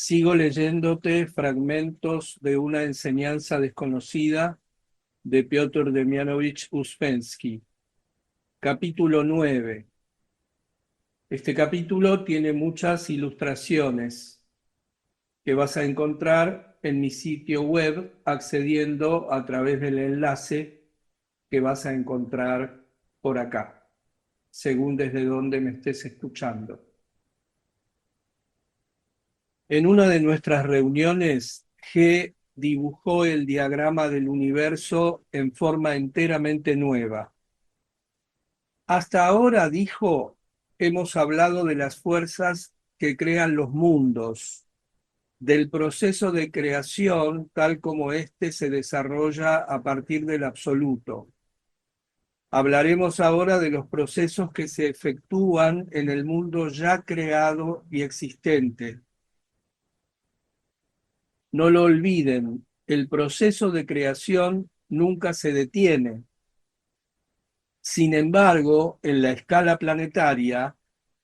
Sigo leyéndote fragmentos de una enseñanza desconocida de Piotr Demianovich Uspensky, capítulo 9. Este capítulo tiene muchas ilustraciones que vas a encontrar en mi sitio web accediendo a través del enlace que vas a encontrar por acá, según desde donde me estés escuchando. En una de nuestras reuniones, G dibujó el diagrama del universo en forma enteramente nueva. Hasta ahora, dijo, hemos hablado de las fuerzas que crean los mundos, del proceso de creación tal como éste se desarrolla a partir del absoluto. Hablaremos ahora de los procesos que se efectúan en el mundo ya creado y existente. No lo olviden, el proceso de creación nunca se detiene. Sin embargo, en la escala planetaria,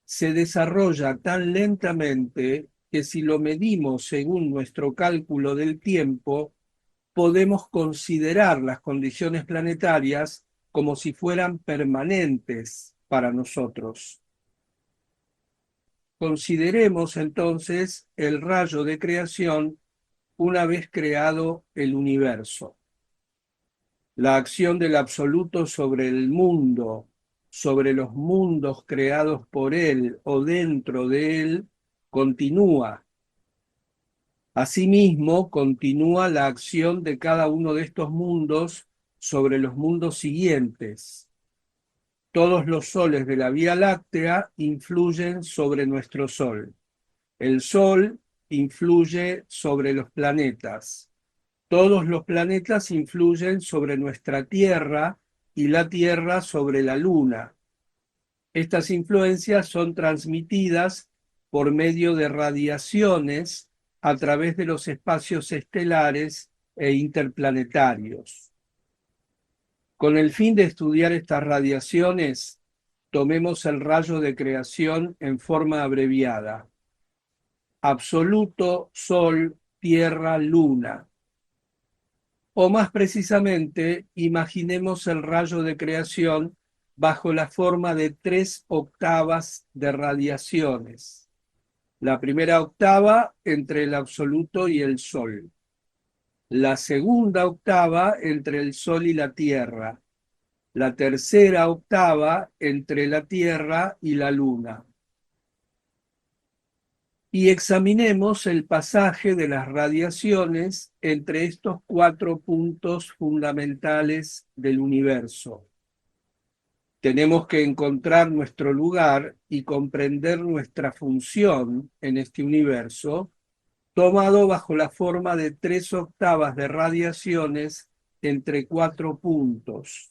se desarrolla tan lentamente que si lo medimos según nuestro cálculo del tiempo, podemos considerar las condiciones planetarias como si fueran permanentes para nosotros. Consideremos entonces el rayo de creación una vez creado el universo. La acción del absoluto sobre el mundo, sobre los mundos creados por él o dentro de él, continúa. Asimismo, continúa la acción de cada uno de estos mundos sobre los mundos siguientes. Todos los soles de la Vía Láctea influyen sobre nuestro Sol. El Sol influye sobre los planetas. Todos los planetas influyen sobre nuestra Tierra y la Tierra sobre la Luna. Estas influencias son transmitidas por medio de radiaciones a través de los espacios estelares e interplanetarios. Con el fin de estudiar estas radiaciones, tomemos el rayo de creación en forma abreviada. Absoluto, Sol, Tierra, Luna. O más precisamente, imaginemos el rayo de creación bajo la forma de 3 octavas de radiaciones. La primera octava entre el absoluto y el Sol. La segunda octava entre el Sol y la Tierra. La tercera octava entre la Tierra y la Luna. Y examinemos el pasaje de las radiaciones entre estos 4 puntos fundamentales del universo. Tenemos que encontrar nuestro lugar y comprender nuestra función en este universo, tomado bajo la forma de 3 octavas de radiaciones entre 4 puntos.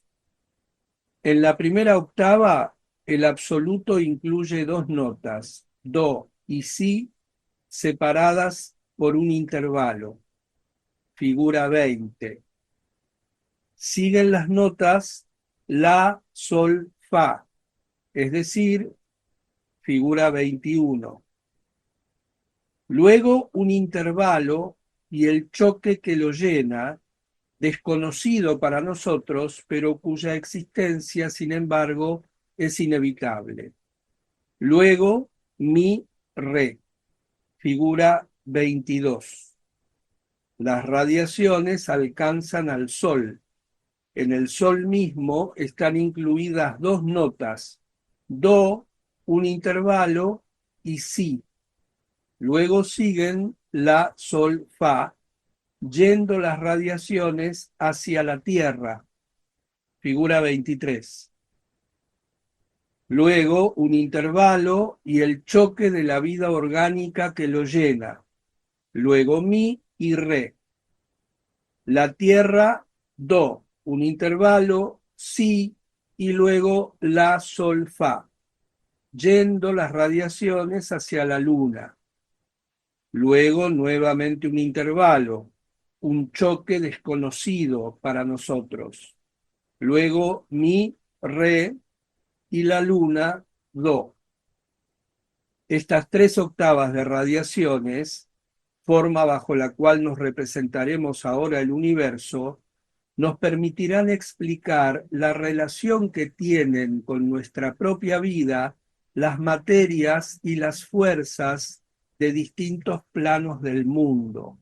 En la primera octava, el absoluto incluye 2 notas, do y si, separadas por un intervalo, figura 20. Siguen las notas la, sol, fa, es decir, figura 21. Luego un intervalo y el choque que lo llena, desconocido para nosotros, pero cuya existencia, sin embargo, es inevitable. Luego mi, re, figura 22. Las radiaciones alcanzan al Sol. En el Sol mismo están incluidas 2 notas, do, un intervalo y si. Luego siguen la, sol, fa, yendo las radiaciones hacia la Tierra, figura 23. Luego un intervalo y el choque de la vida orgánica que lo llena. Luego mi y re. La Tierra, do, un intervalo, si, y luego la, sol, fa, yendo las radiaciones hacia la Luna. Luego nuevamente un intervalo, un choque desconocido para nosotros. Luego mi, re, y la Luna, do. Estas 3 octavas de radiaciones forma bajo la cual nos representaremos ahora el universo, nos permitirán explicar la relación que tienen con nuestra propia vida las materias y las fuerzas de distintos planos del mundo.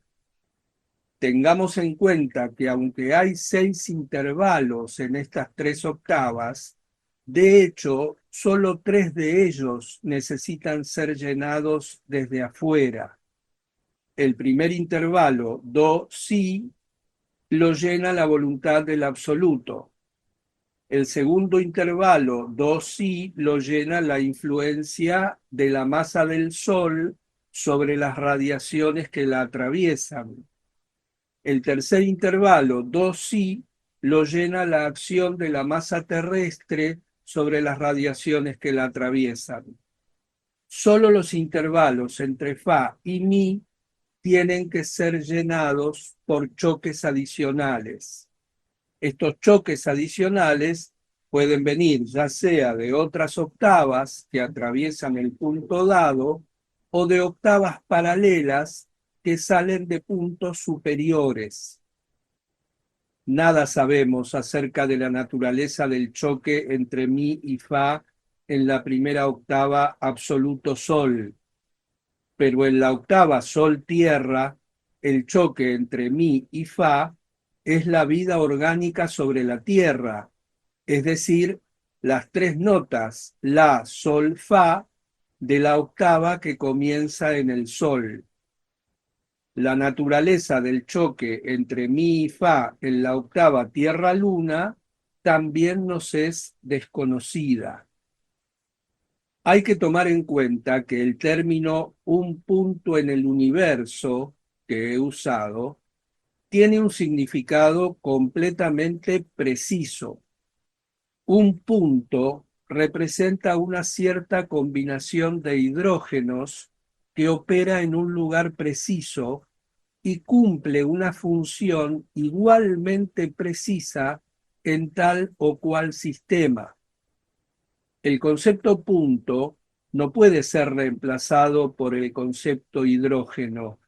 Tengamos en cuenta que aunque hay 6 intervalos en estas 3 octavas, de hecho, solo 3 de ellos necesitan ser llenados desde afuera. El primer intervalo, do, si, lo llena la voluntad del absoluto. El segundo intervalo, do, si, lo llena la influencia de la masa del Sol sobre las radiaciones que la atraviesan. El tercer intervalo, do, si, lo llena la acción de la masa terrestre sobre las radiaciones que la atraviesan. Solo los intervalos entre fa y mi tienen que ser llenados por choques adicionales. Estos choques adicionales pueden venir ya sea de otras octavas que atraviesan el punto dado o de octavas paralelas que salen de puntos superiores. Nada sabemos acerca de la naturaleza del choque entre mi y fa en la primera octava absoluto sol, pero en la octava sol-tierra, el choque entre mi y fa es la vida orgánica sobre la tierra, es decir, las 3 notas la, sol, fa de la octava que comienza en el sol. La naturaleza del choque entre mi y fa en la octava tierra-luna también nos es desconocida. Hay que tomar en cuenta que el término un punto en el universo que he usado tiene un significado completamente preciso. Un punto representa una cierta combinación de hidrógenos que opera en un lugar preciso y cumple una función igualmente precisa en tal o cual sistema. El concepto punto no puede ser reemplazado por el concepto hidrógeno,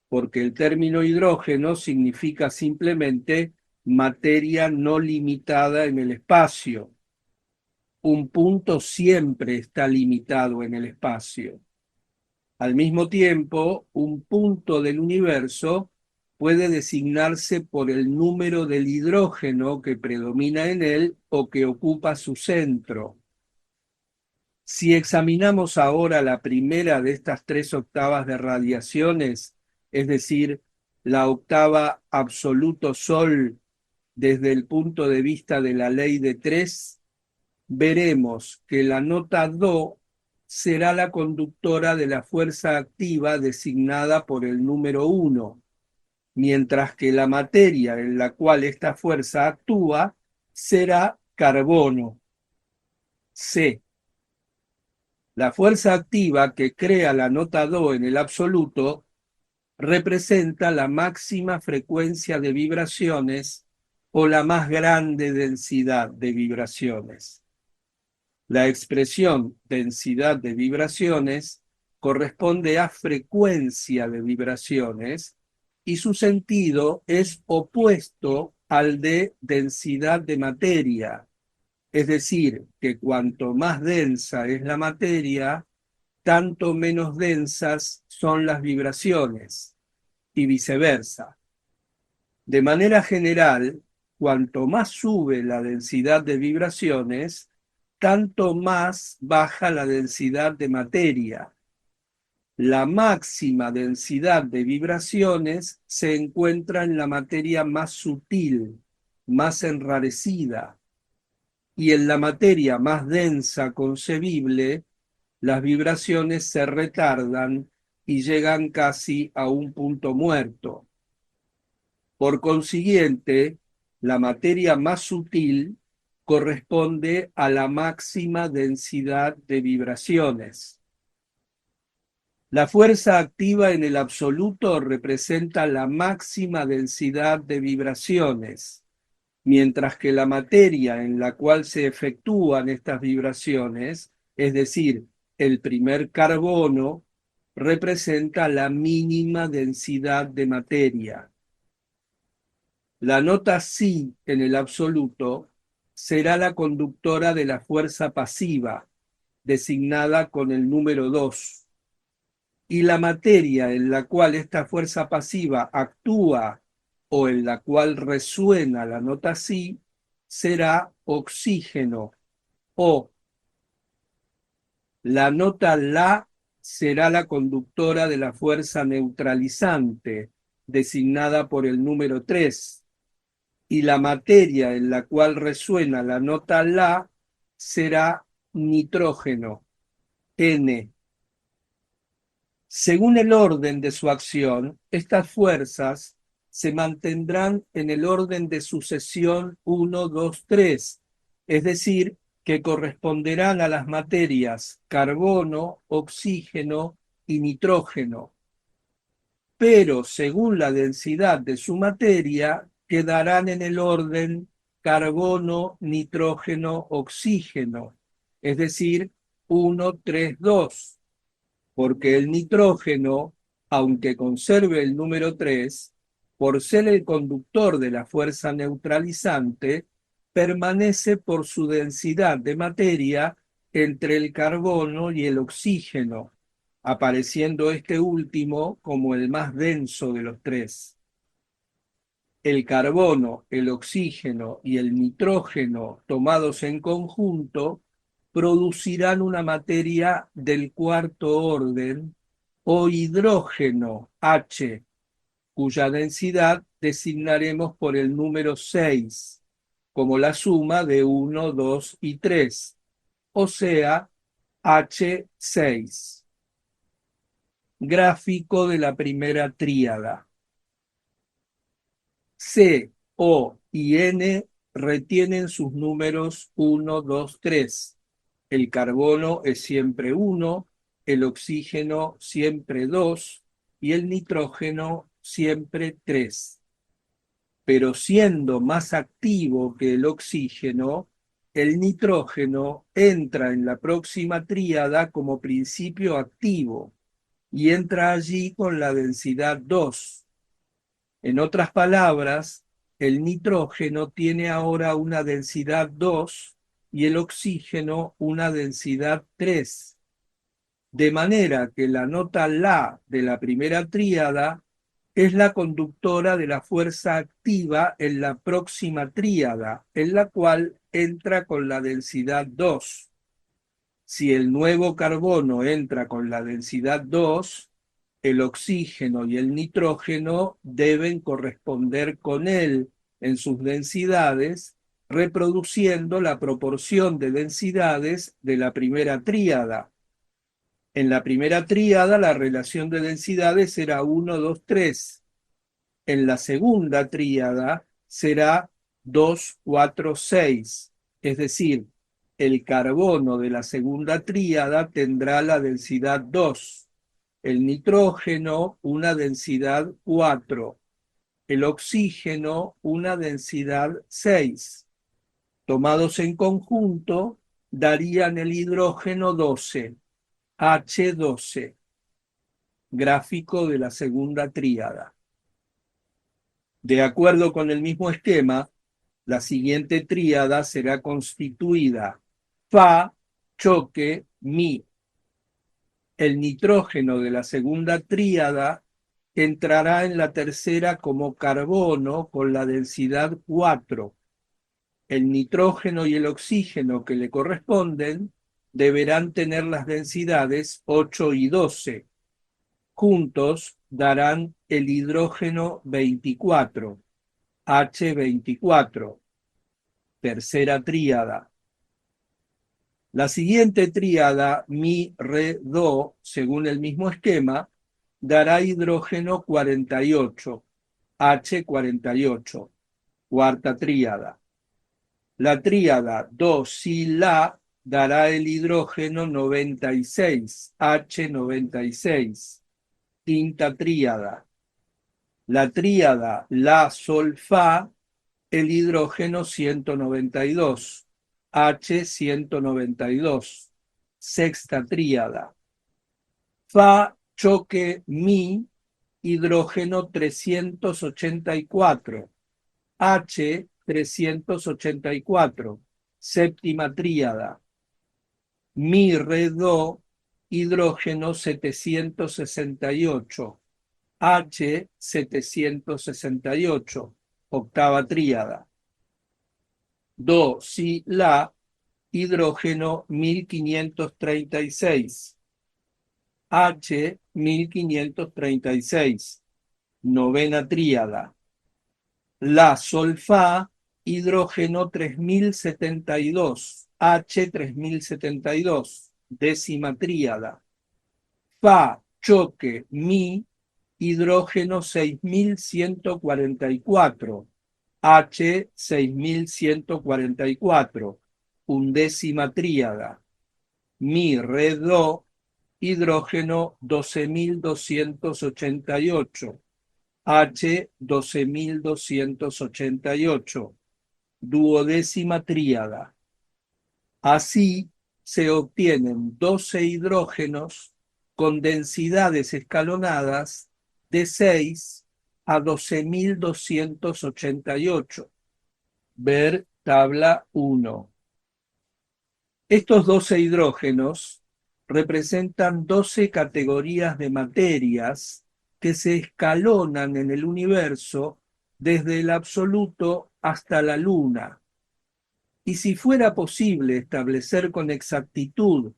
porque el término hidrógeno significa simplemente materia no limitada en el espacio. Un punto siempre está limitado en el espacio. Al mismo tiempo, un punto del universo puede designarse por el número del hidrógeno que predomina en él o que ocupa su centro. Si examinamos ahora la primera de estas 3 octavas de radiaciones, es decir, la octava absoluto sol desde el punto de vista de la ley de 3, veremos que la nota do será la conductora de la fuerza activa designada por el número 1, mientras que la materia en la cual esta fuerza actúa será carbono, C. La fuerza activa que crea la nota do en el absoluto representa la máxima frecuencia de vibraciones o la más grande densidad de vibraciones. La expresión densidad de vibraciones corresponde a frecuencia de vibraciones y su sentido es opuesto al de densidad de materia. Es decir, que cuanto más densa es la materia, tanto menos densas son las vibraciones, y viceversa. De manera general, cuanto más sube la densidad de vibraciones, tanto más baja la densidad de materia. La máxima densidad de vibraciones se encuentra en la materia más sutil, más enrarecida, y en la materia más densa concebible, las vibraciones se retardan y llegan casi a un punto muerto. Por consiguiente, la materia más sutil corresponde a la máxima densidad de vibraciones. La fuerza activa en el absoluto representa la máxima densidad de vibraciones, mientras que la materia en la cual se efectúan estas vibraciones, es decir, el primer carbono, representa la mínima densidad de materia. La nota Si en el absoluto será la conductora de la fuerza pasiva, designada con el número 2, y la materia en la cual esta fuerza pasiva actúa o en la cual resuena la nota Si será oxígeno, o la nota La será la conductora de la fuerza neutralizante, designada por el número 3, y la materia en la cual resuena la nota La será nitrógeno, N. Según el orden de su acción, estas fuerzas se mantendrán en el orden de sucesión 1, 2, 3, es decir, que corresponderán a las materias carbono, oxígeno y nitrógeno, pero según la densidad de su materia, quedarán en el orden carbono, nitrógeno, oxígeno, es decir, 1, 3, 2, porque el nitrógeno, aunque conserve el número 3, por ser el conductor de la fuerza neutralizante, permanece por su densidad de materia entre el carbono y el oxígeno, apareciendo este último como el más denso de los tres. El carbono, el oxígeno y el nitrógeno tomados en conjunto producirán una materia del cuarto orden o hidrógeno H, cuya densidad designaremos por el número 6, como la suma de 1, 2 y 3, o sea, H6. Gráfico de la primera tríada. C, O y N retienen sus números 1, 2, 3. El carbono es siempre 1, el oxígeno siempre 2 y el nitrógeno siempre 3. Pero siendo más activo que el oxígeno, el nitrógeno entra en la próxima tríada como principio activo y entra allí con la densidad 2. En otras palabras, el nitrógeno tiene ahora una densidad 2 y el oxígeno una densidad 3. De manera que la nota La de la primera tríada es la conductora de la fuerza activa en la próxima tríada, en la cual entra con la densidad 2. Si el nuevo carbono entra con la densidad 2, el oxígeno y el nitrógeno deben corresponder con él en sus densidades, reproduciendo la proporción de densidades de la primera tríada. En la primera tríada la relación de densidades era 1, 2, 3. En la segunda tríada será 2, 4, 6. Es decir, el carbono de la segunda tríada tendrá la densidad 2, el nitrógeno una densidad 4, el oxígeno una densidad 6. Tomados en conjunto, darían el hidrógeno 12, H12. Gráfico de la segunda tríada. De acuerdo con el mismo esquema, la siguiente tríada será constituida Fa, choque, Mi. El nitrógeno de la segunda tríada entrará en la tercera como carbono con la densidad 4. El nitrógeno y el oxígeno que le corresponden deberán tener las densidades 8 y 12. Juntos darán el hidrógeno 24, H24, tercera tríada. La siguiente tríada, Mi, Re, Do, según el mismo esquema, dará hidrógeno 48, H48, cuarta tríada. La tríada Do, Si, La dará el hidrógeno 96, H96, quinta tríada. La tríada La, Sol, Fa, el hidrógeno 192, H192, sexta tríada. Fa choque Mi, hidrógeno 384, H 384, séptima tríada. Mi, re, do, hidrógeno 768, H 768, octava tríada. Do, si, la, hidrógeno 1536, H 1536, novena tríada. La, sol, fa, hidrógeno 3072, H 3072, décima tríada. Fa, choque, mi, hidrógeno 6144, H 6144, undécima tríada. Mi, re, do, hidrógeno 12288, H 12288, duodécima tríada. Así se obtienen 12 hidrógenos con densidades escalonadas de 6 a 12.288. Ver tabla 1. Estos 12 hidrógenos representan 12 categorías de materias que se escalonan en el universo desde el absoluto hasta la luna. Y si fuera posible establecer con exactitud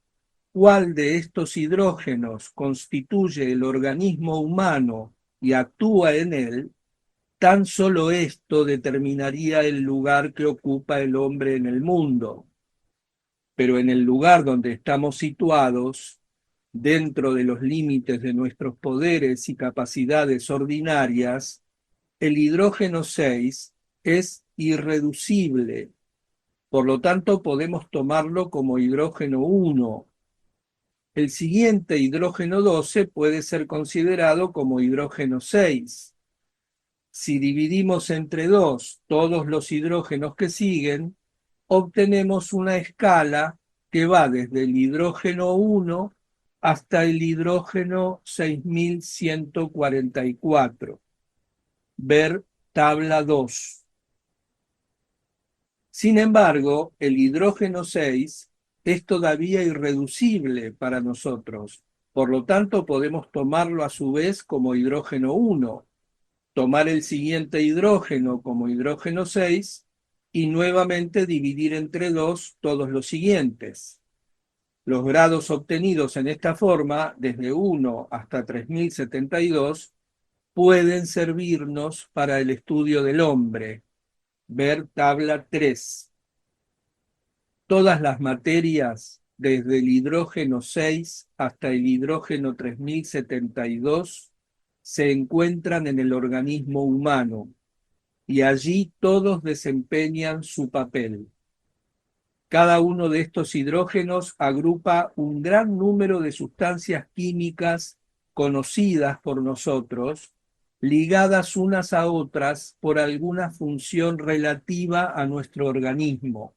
cuál de estos hidrógenos constituye el organismo humano y actúa en él, tan solo esto determinaría el lugar que ocupa el hombre en el mundo. Pero en el lugar donde estamos situados, dentro de los límites de nuestros poderes y capacidades ordinarias, el hidrógeno 6 es irreducible. Por lo tanto, podemos tomarlo como hidrógeno 1. El siguiente, hidrógeno 12, puede ser considerado como hidrógeno 6. Si dividimos entre 2 todos los hidrógenos que siguen, obtenemos una escala que va desde el hidrógeno 1 hasta el hidrógeno 6144. Ver tabla 2. Sin embargo, el hidrógeno 6 es todavía irreducible para nosotros. Por lo tanto, podemos tomarlo a su vez como hidrógeno 1, tomar el siguiente hidrógeno como hidrógeno 6 y nuevamente dividir entre 2 todos los siguientes. Los grados obtenidos en esta forma, desde 1 hasta 3072, pueden servirnos para el estudio del hombre. Ver tabla 3. Todas las materias, desde el hidrógeno 6 hasta el hidrógeno 3072, se encuentran en el organismo humano y allí todos desempeñan su papel. Cada uno de estos hidrógenos agrupa un gran número de sustancias químicas conocidas por nosotros, ligadas unas a otras por alguna función relativa a nuestro organismo.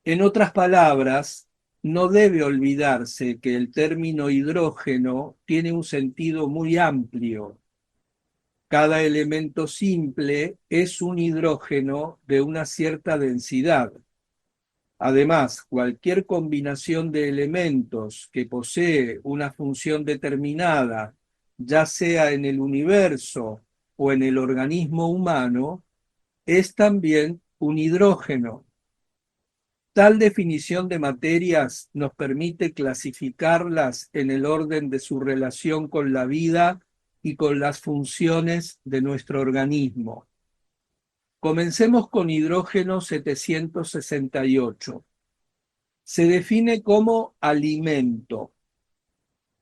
En otras palabras, no debe olvidarse que el término hidrógeno tiene un sentido muy amplio. Cada elemento simple es un hidrógeno de una cierta densidad. Además, cualquier combinación de elementos que posee una función determinada, ya sea en el universo o en el organismo humano, es también un hidrógeno. Tal definición de materias nos permite clasificarlas en el orden de su relación con la vida y con las funciones de nuestro organismo. Comencemos con hidrógeno 768. Se define como alimento.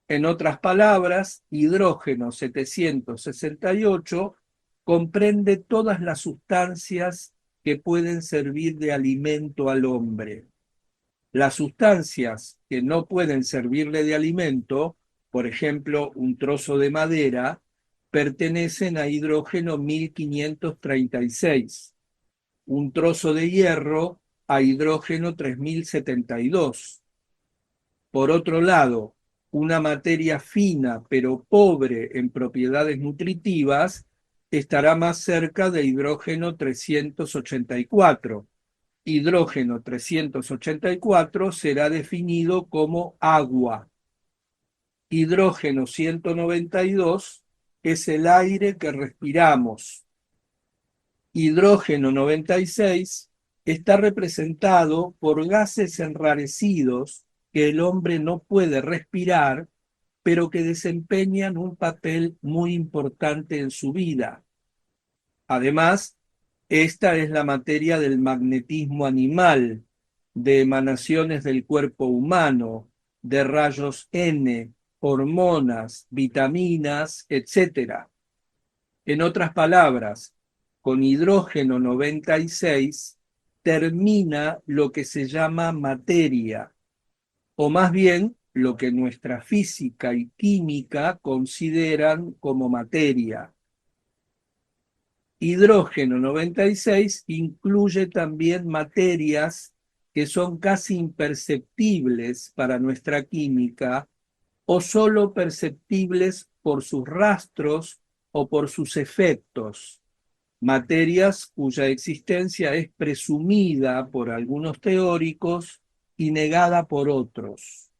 En otras palabras, hidrógeno 768 comprende todas las sustancias que pueden servir de alimento al hombre. Las sustancias que no pueden servirle de alimento, por ejemplo, un trozo de madera, pertenecen a hidrógeno 1536, un trozo de hierro a hidrógeno 3072. Por otro lado, una materia fina pero pobre en propiedades nutritivas, estará más cerca de hidrógeno 384. Hidrógeno 384 será definido como agua. Hidrógeno 192 es el aire que respiramos. Hidrógeno 96 está representado por gases enrarecidos que el hombre no puede respirar, pero que desempeñan un papel muy importante en su vida. Además, esta es la materia del magnetismo animal, de emanaciones del cuerpo humano, de rayos N, hormonas, vitaminas, etc. En otras palabras, con hidrógeno 96 termina lo que se llama materia, o más bien lo que nuestra física y química consideran como materia. Hidrógeno 96 incluye también materias que son casi imperceptibles para nuestra química o solo perceptibles por sus rastros o por sus efectos, materias cuya existencia es presumida por algunos teóricos y negada por otros.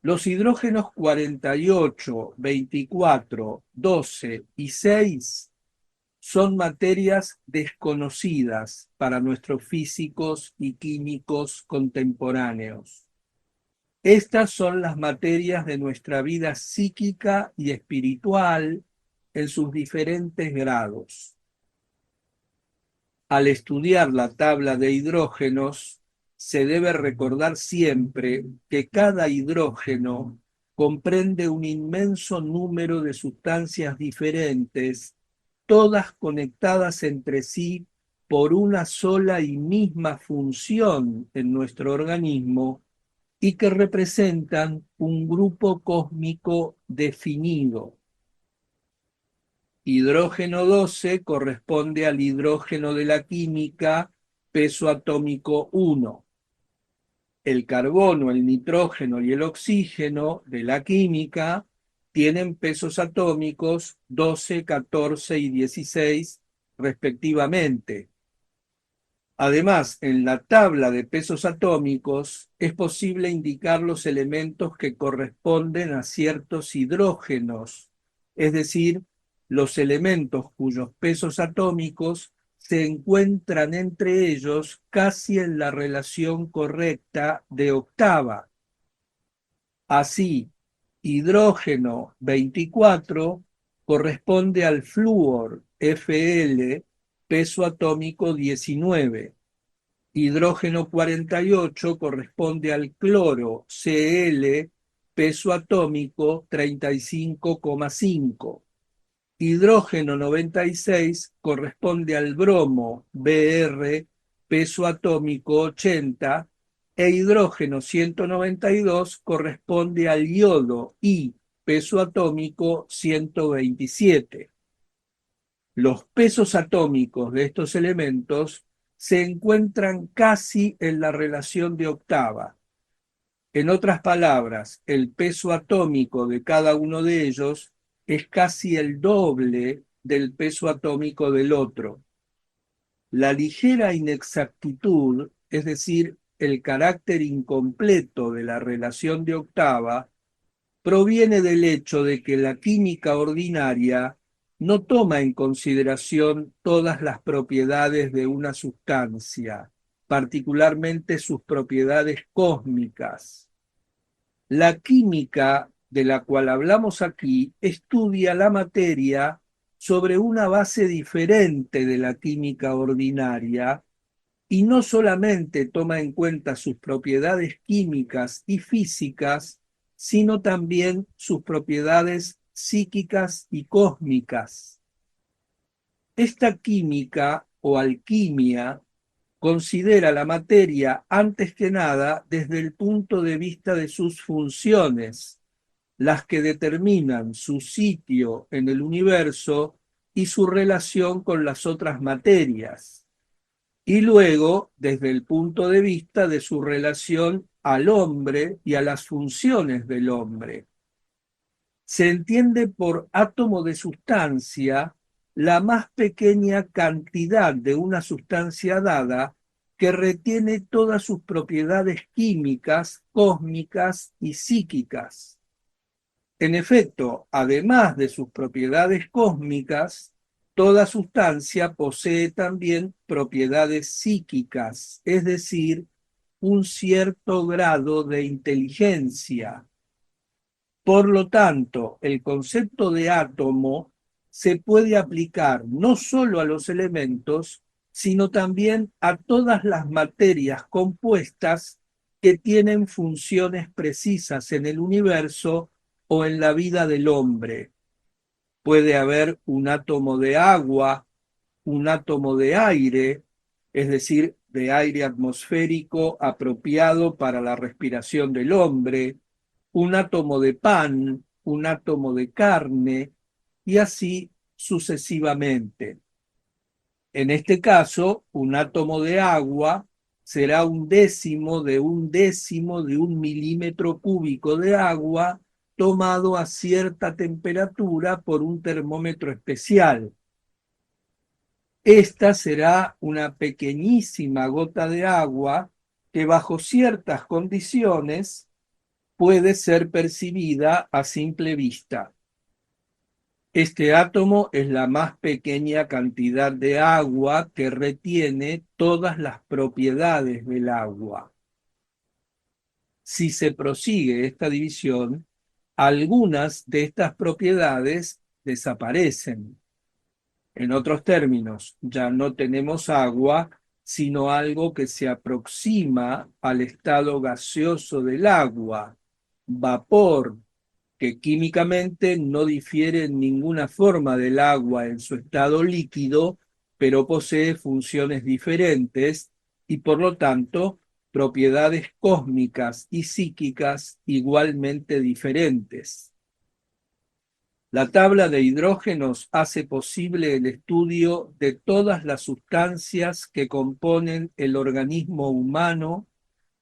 Los hidrógenos 48, 24, 12 y 6 son materias desconocidas para nuestros físicos y químicos contemporáneos. Estas son las materias de nuestra vida psíquica y espiritual en sus diferentes grados. Al estudiar la tabla de hidrógenos, se debe recordar siempre que cada hidrógeno comprende un inmenso número de sustancias diferentes, todas conectadas entre sí por una sola y misma función en nuestro organismo y que representan un grupo cósmico definido. Hidrógeno 12 corresponde al hidrógeno de la química, peso atómico 1. El carbono, el nitrógeno y el oxígeno de la química tienen pesos atómicos 12, 14 y 16 respectivamente. Además, en la tabla de pesos atómicos es posible indicar los elementos que corresponden a ciertos hidrógenos, es decir, los elementos cuyos pesos atómicos se encuentran entre ellos casi en la relación correcta de octava. Así, hidrógeno 24 corresponde al flúor Fl, peso atómico 19. Hidrógeno 48 corresponde al cloro Cl, peso atómico 35,5. Hidrógeno 96 corresponde al bromo Br, peso atómico 80, e hidrógeno 192 corresponde al yodo I, peso atómico 127. Los pesos atómicos de estos elementos se encuentran casi en la relación de octava. En otras palabras, el peso atómico de cada uno de ellos es casi el doble del peso atómico del otro. La ligera inexactitud, es decir, el carácter incompleto de la relación de octava, proviene del hecho de que la química ordinaria no toma en consideración todas las propiedades de una sustancia, particularmente sus propiedades cósmicas. La química de la cual hablamos aquí estudia la materia sobre una base diferente de la química ordinaria y no solamente toma en cuenta sus propiedades químicas y físicas, sino también sus propiedades psíquicas y cósmicas. Esta química o alquimia considera la materia antes que nada desde el punto de vista de sus funciones, las que determinan su sitio en el universo y su relación con las otras materias, y luego desde el punto de vista de su relación al hombre y a las funciones del hombre. Se entiende por átomo de sustancia la más pequeña cantidad de una sustancia dada que retiene todas sus propiedades químicas, cósmicas y psíquicas. En efecto, además de sus propiedades cósmicas, toda sustancia posee también propiedades psíquicas, es decir, un cierto grado de inteligencia. Por lo tanto, el concepto de átomo se puede aplicar no solo a los elementos, sino también a todas las materias compuestas que tienen funciones precisas en el universo o en la vida del hombre. Puede haber un átomo de agua, un átomo de aire, es decir, de aire atmosférico apropiado para la respiración del hombre, un átomo de pan, un átomo de carne, y así sucesivamente. En este caso, un átomo de agua será un décimo de un milímetro cúbico de agua tomado a cierta temperatura por un termómetro especial. Esta será una pequeñísima gota de agua que bajo ciertas condiciones puede ser percibida a simple vista. Este átomo es la más pequeña cantidad de agua que retiene todas las propiedades del agua. Si se prosigue esta división, algunas de estas propiedades desaparecen. En otros términos, ya no tenemos agua, sino algo que se aproxima al estado gaseoso del agua, vapor, que químicamente no difiere en ninguna forma del agua en su estado líquido, pero posee funciones diferentes y por lo tanto propiedades cósmicas y psíquicas igualmente diferentes. La tabla de hidrógenos hace posible el estudio de todas las sustancias que componen el organismo humano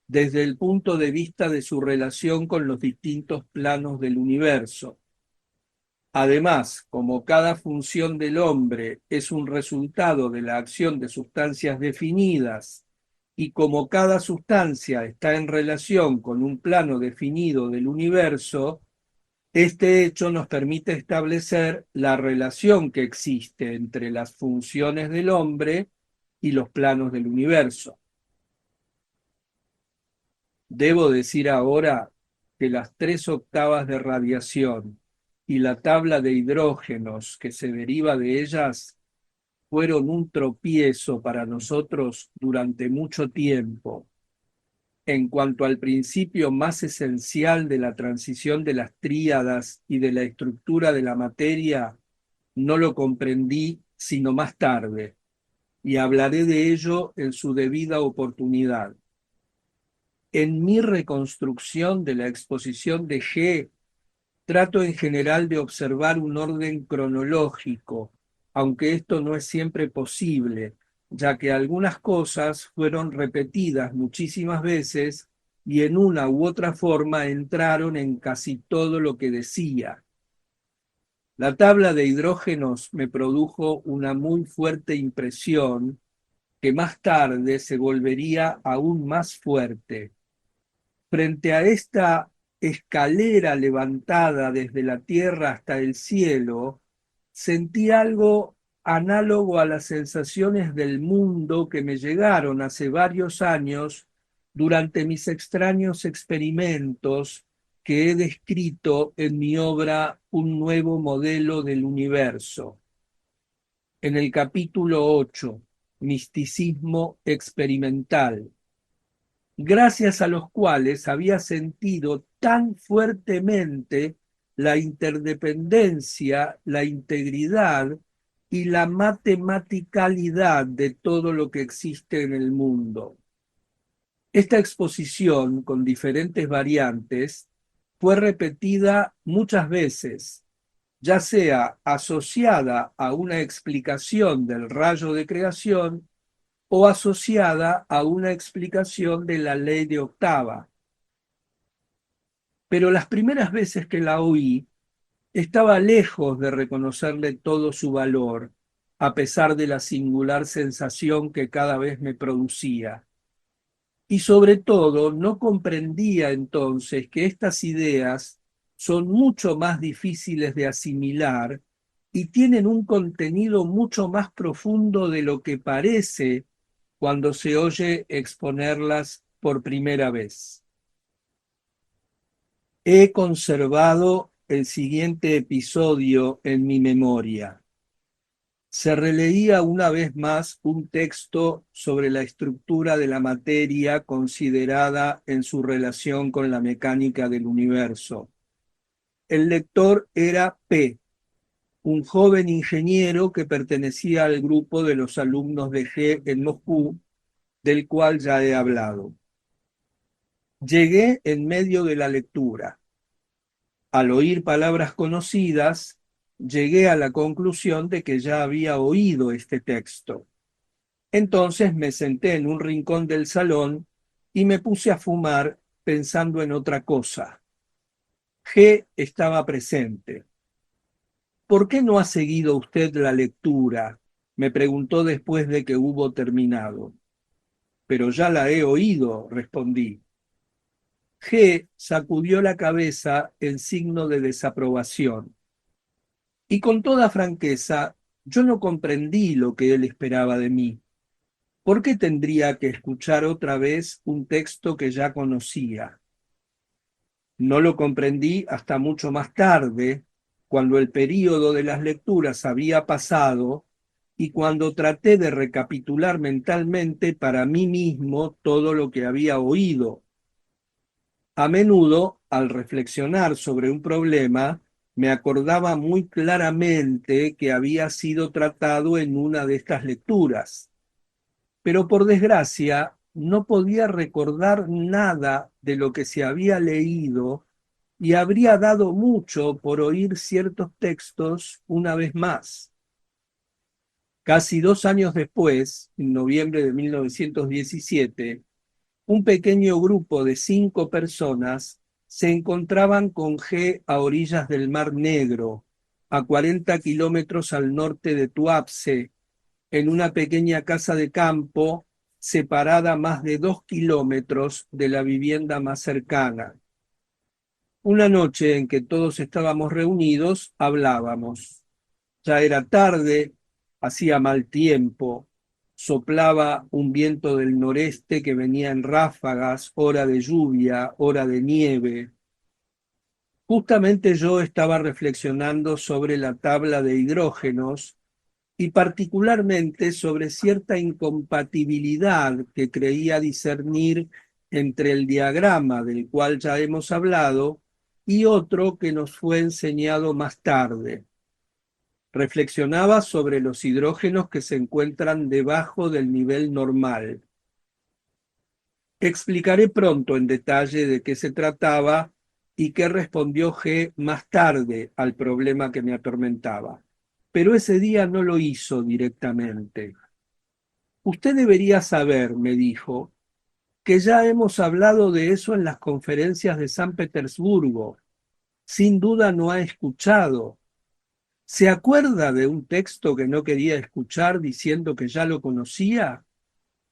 desde el punto de vista de su relación con los distintos planos del universo. Además, como cada función del hombre es un resultado de la acción de sustancias definidas y como cada sustancia está en relación con un plano definido del universo, este hecho nos permite establecer la relación que existe entre las funciones del hombre y los planos del universo. Debo decir ahora que las 3/8 de radiación y la tabla de hidrógenos que se deriva de ellas fueron un tropiezo para nosotros durante mucho tiempo. En cuanto al principio más esencial de la transición de las tríadas y de la estructura de la materia, no lo comprendí sino más tarde, y hablaré de ello en su debida oportunidad. En mi reconstrucción de la exposición de G, trato en general de observar un orden cronológico, aunque esto no es siempre posible, ya que algunas cosas fueron repetidas muchísimas veces y en una u otra forma entraron en casi todo lo que decía. La tabla de hidrógenos me produjo una muy fuerte impresión que más tarde se volvería aún más fuerte. Frente a esta escalera levantada desde la tierra hasta el cielo, sentí algo análogo a las sensaciones del mundo que me llegaron hace varios años durante mis extraños experimentos que he descrito en mi obra Un nuevo modelo del universo. En el capítulo 8, Misticismo experimental, gracias a los cuales había sentido tan fuertemente la interdependencia, la integridad y la matematicalidad de todo lo que existe en el mundo. Esta exposición, con diferentes variantes, fue repetida muchas veces, ya sea asociada a una explicación del rayo de creación o asociada a una explicación de la ley de octava. pero las primeras veces que la oí, estaba lejos de reconocerle todo su valor, a pesar de la singular sensación que cada vez me producía. Y sobre todo, no comprendía entonces que estas ideas son mucho más difíciles de asimilar y tienen un contenido mucho más profundo de lo que parece cuando se oye exponerlas por primera vez. He conservado el siguiente episodio en mi memoria. Se releía una vez más un texto sobre la estructura de la materia considerada en su relación con la mecánica del universo. El lector era P, un joven ingeniero que pertenecía al grupo de los alumnos de G en Moscú, del cual ya he hablado. Llegué en medio de la lectura. Al oír palabras conocidas, llegué a la conclusión de que ya había oído este texto. Entonces me senté en un rincón del salón y me puse a fumar pensando en otra cosa. G estaba presente. ¿Por qué no ha seguido usted la lectura?, me preguntó después de que hubo terminado. Pero ya la he oído, respondí. G sacudió la cabeza en signo de desaprobación. Y con toda franqueza, yo no comprendí lo que él esperaba de mí. ¿Por qué tendría que escuchar otra vez un texto que ya conocía? No lo comprendí hasta mucho más tarde, cuando el período de las lecturas había pasado y cuando traté de recapitular mentalmente para mí mismo todo lo que había oído. A menudo, al reflexionar sobre un problema, me acordaba muy claramente que había sido tratado en una de estas lecturas, pero por desgracia no podía recordar nada de lo que se había leído y habría dado mucho por oír ciertos textos una vez más. Casi 2 años después, en noviembre de 1917, un pequeño grupo de 5 personas se encontraban con G a orillas del Mar Negro, a 40 kilómetros al norte de Tuapse, en una pequeña casa de campo separada más de 2 kilómetros de la vivienda más cercana. Una noche en que todos estábamos reunidos, hablábamos. Ya era tarde, hacía mal tiempo, soplaba un viento del noreste que venía en ráfagas, hora de lluvia, hora de nieve. Justamente yo estaba reflexionando sobre la tabla de hidrógenos y particularmente sobre cierta incompatibilidad que creía discernir entre el diagrama del cual ya hemos hablado y otro que nos fue enseñado más tarde. Reflexionaba sobre los hidrógenos que se encuentran debajo del nivel normal. Explicaré pronto en detalle de qué se trataba y qué respondió G más tarde al problema que me atormentaba. Pero ese día no lo hizo directamente. Usted debería saber, me dijo, que ya hemos hablado de eso en las conferencias de San Petersburgo. Sin duda no ha escuchado. ¿Se acuerda de un texto que no quería escuchar diciendo que ya lo conocía?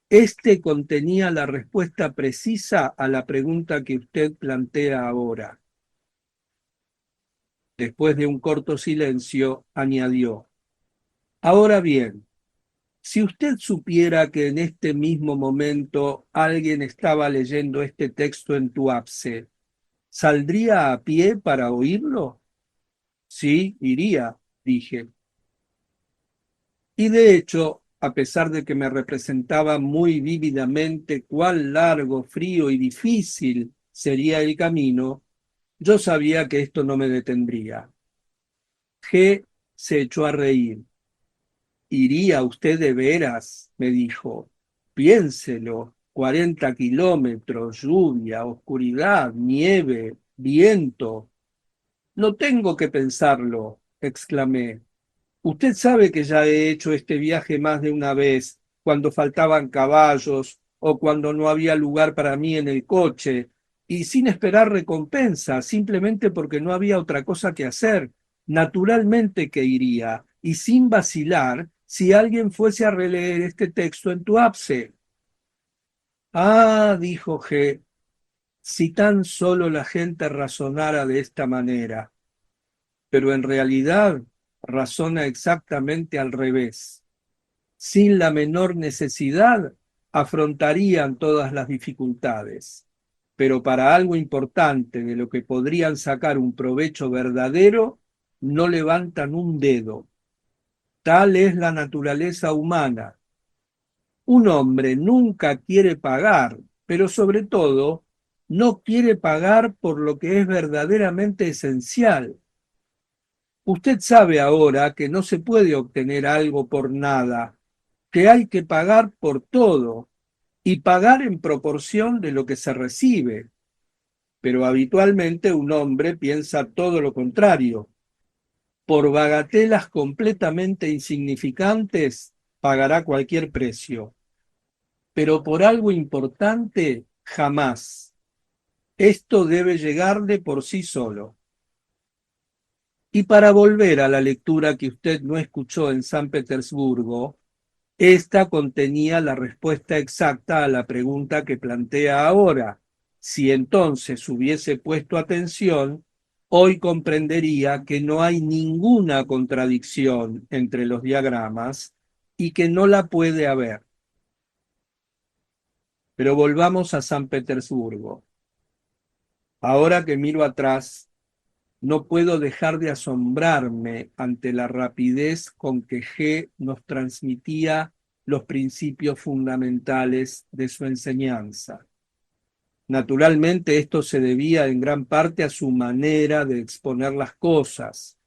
Este contenía la respuesta precisa a la pregunta que usted plantea ahora. Después de un corto silencio, añadió: Ahora bien, si usted supiera que en este mismo momento alguien estaba leyendo este texto en Tuapse, ¿saldría a pie para oírlo? Sí, iría, dije. Y de hecho, a pesar de que me representaba muy vívidamente cuán largo, frío y difícil sería el camino, yo sabía que esto no me detendría. G se echó a reír. ¿Iría usted de veras?, me dijo. Piénselo, 40 kilómetros, lluvia, oscuridad, nieve, viento. No tengo que pensarlo, exclamé. Usted sabe que ya he hecho este viaje más de una vez, cuando faltaban caballos o cuando no había lugar para mí en el coche, y sin esperar recompensa, simplemente porque no había otra cosa que hacer. Naturalmente que iría, y sin vacilar, si alguien fuese a releer este texto en tu ápice. Ah, dijo G, si tan solo la gente razonara de esta manera, pero en realidad razona exactamente al revés. Sin la menor necesidad, afrontarían todas las dificultades, pero para algo importante de lo que podrían sacar un provecho verdadero, no levantan un dedo. Tal es la naturaleza humana. Un hombre nunca quiere pagar, pero sobre todo, no quiere pagar por lo que es verdaderamente esencial. Usted sabe ahora que no se puede obtener algo por nada, que hay que pagar por todo y pagar en proporción de lo que se recibe. Pero habitualmente un hombre piensa todo lo contrario. Por bagatelas completamente insignificantes pagará cualquier precio, pero por algo importante jamás. Esto debe llegarle por sí solo. Y para volver a la lectura que usted no escuchó en San Petersburgo, esta contenía la respuesta exacta a la pregunta que plantea ahora. Si entonces hubiese puesto atención, hoy comprendería que no hay ninguna contradicción entre los diagramas y que no la puede haber. Pero volvamos a San Petersburgo. Ahora que miro atrás, no puedo dejar de asombrarme ante la rapidez con que G nos transmitía los principios fundamentales de su enseñanza. Naturalmente, esto se debía en gran parte a su manera de exponer las cosas,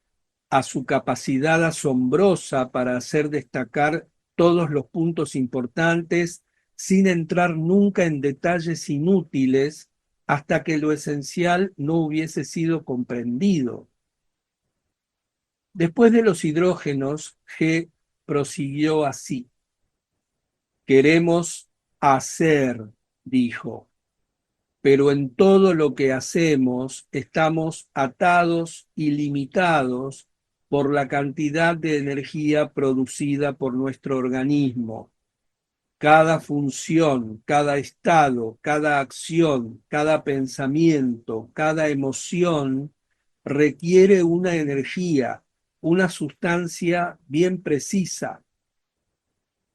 a su capacidad asombrosa para hacer destacar todos los puntos importantes sin entrar nunca en detalles inútiles hasta que lo esencial no hubiese sido comprendido. Después de los hidrógenos, G prosiguió así. Queremos hacer, dijo, pero en todo lo que hacemos estamos atados y limitados por la cantidad de energía producida por nuestro organismo. Cada función, cada estado, cada acción, cada pensamiento, cada emoción requiere una energía, una sustancia bien precisa.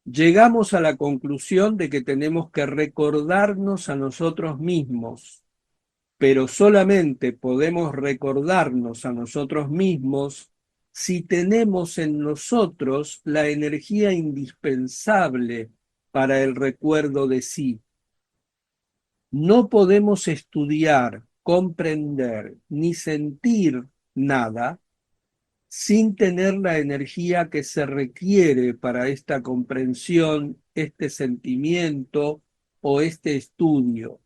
Llegamos a la conclusión de que tenemos que recordarnos a nosotros mismos, pero solamente podemos recordarnos a nosotros mismos si tenemos en nosotros la energía indispensable para el recuerdo de sí. No podemos estudiar, comprender ni sentir nada sin tener la energía que se requiere para esta comprensión, este sentimiento o este estudio.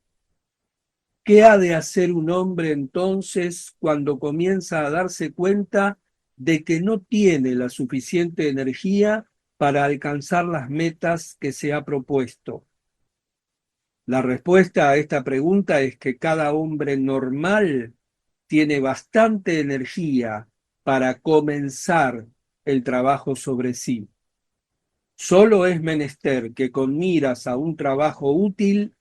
¿Qué ha de hacer un hombre entonces cuando comienza a darse cuenta de que no tiene la suficiente energía para alcanzar las metas que se ha propuesto? La respuesta a esta pregunta es que cada hombre normal tiene bastante energía para comenzar el trabajo sobre sí. Solo es menester que con miras a un trabajo útil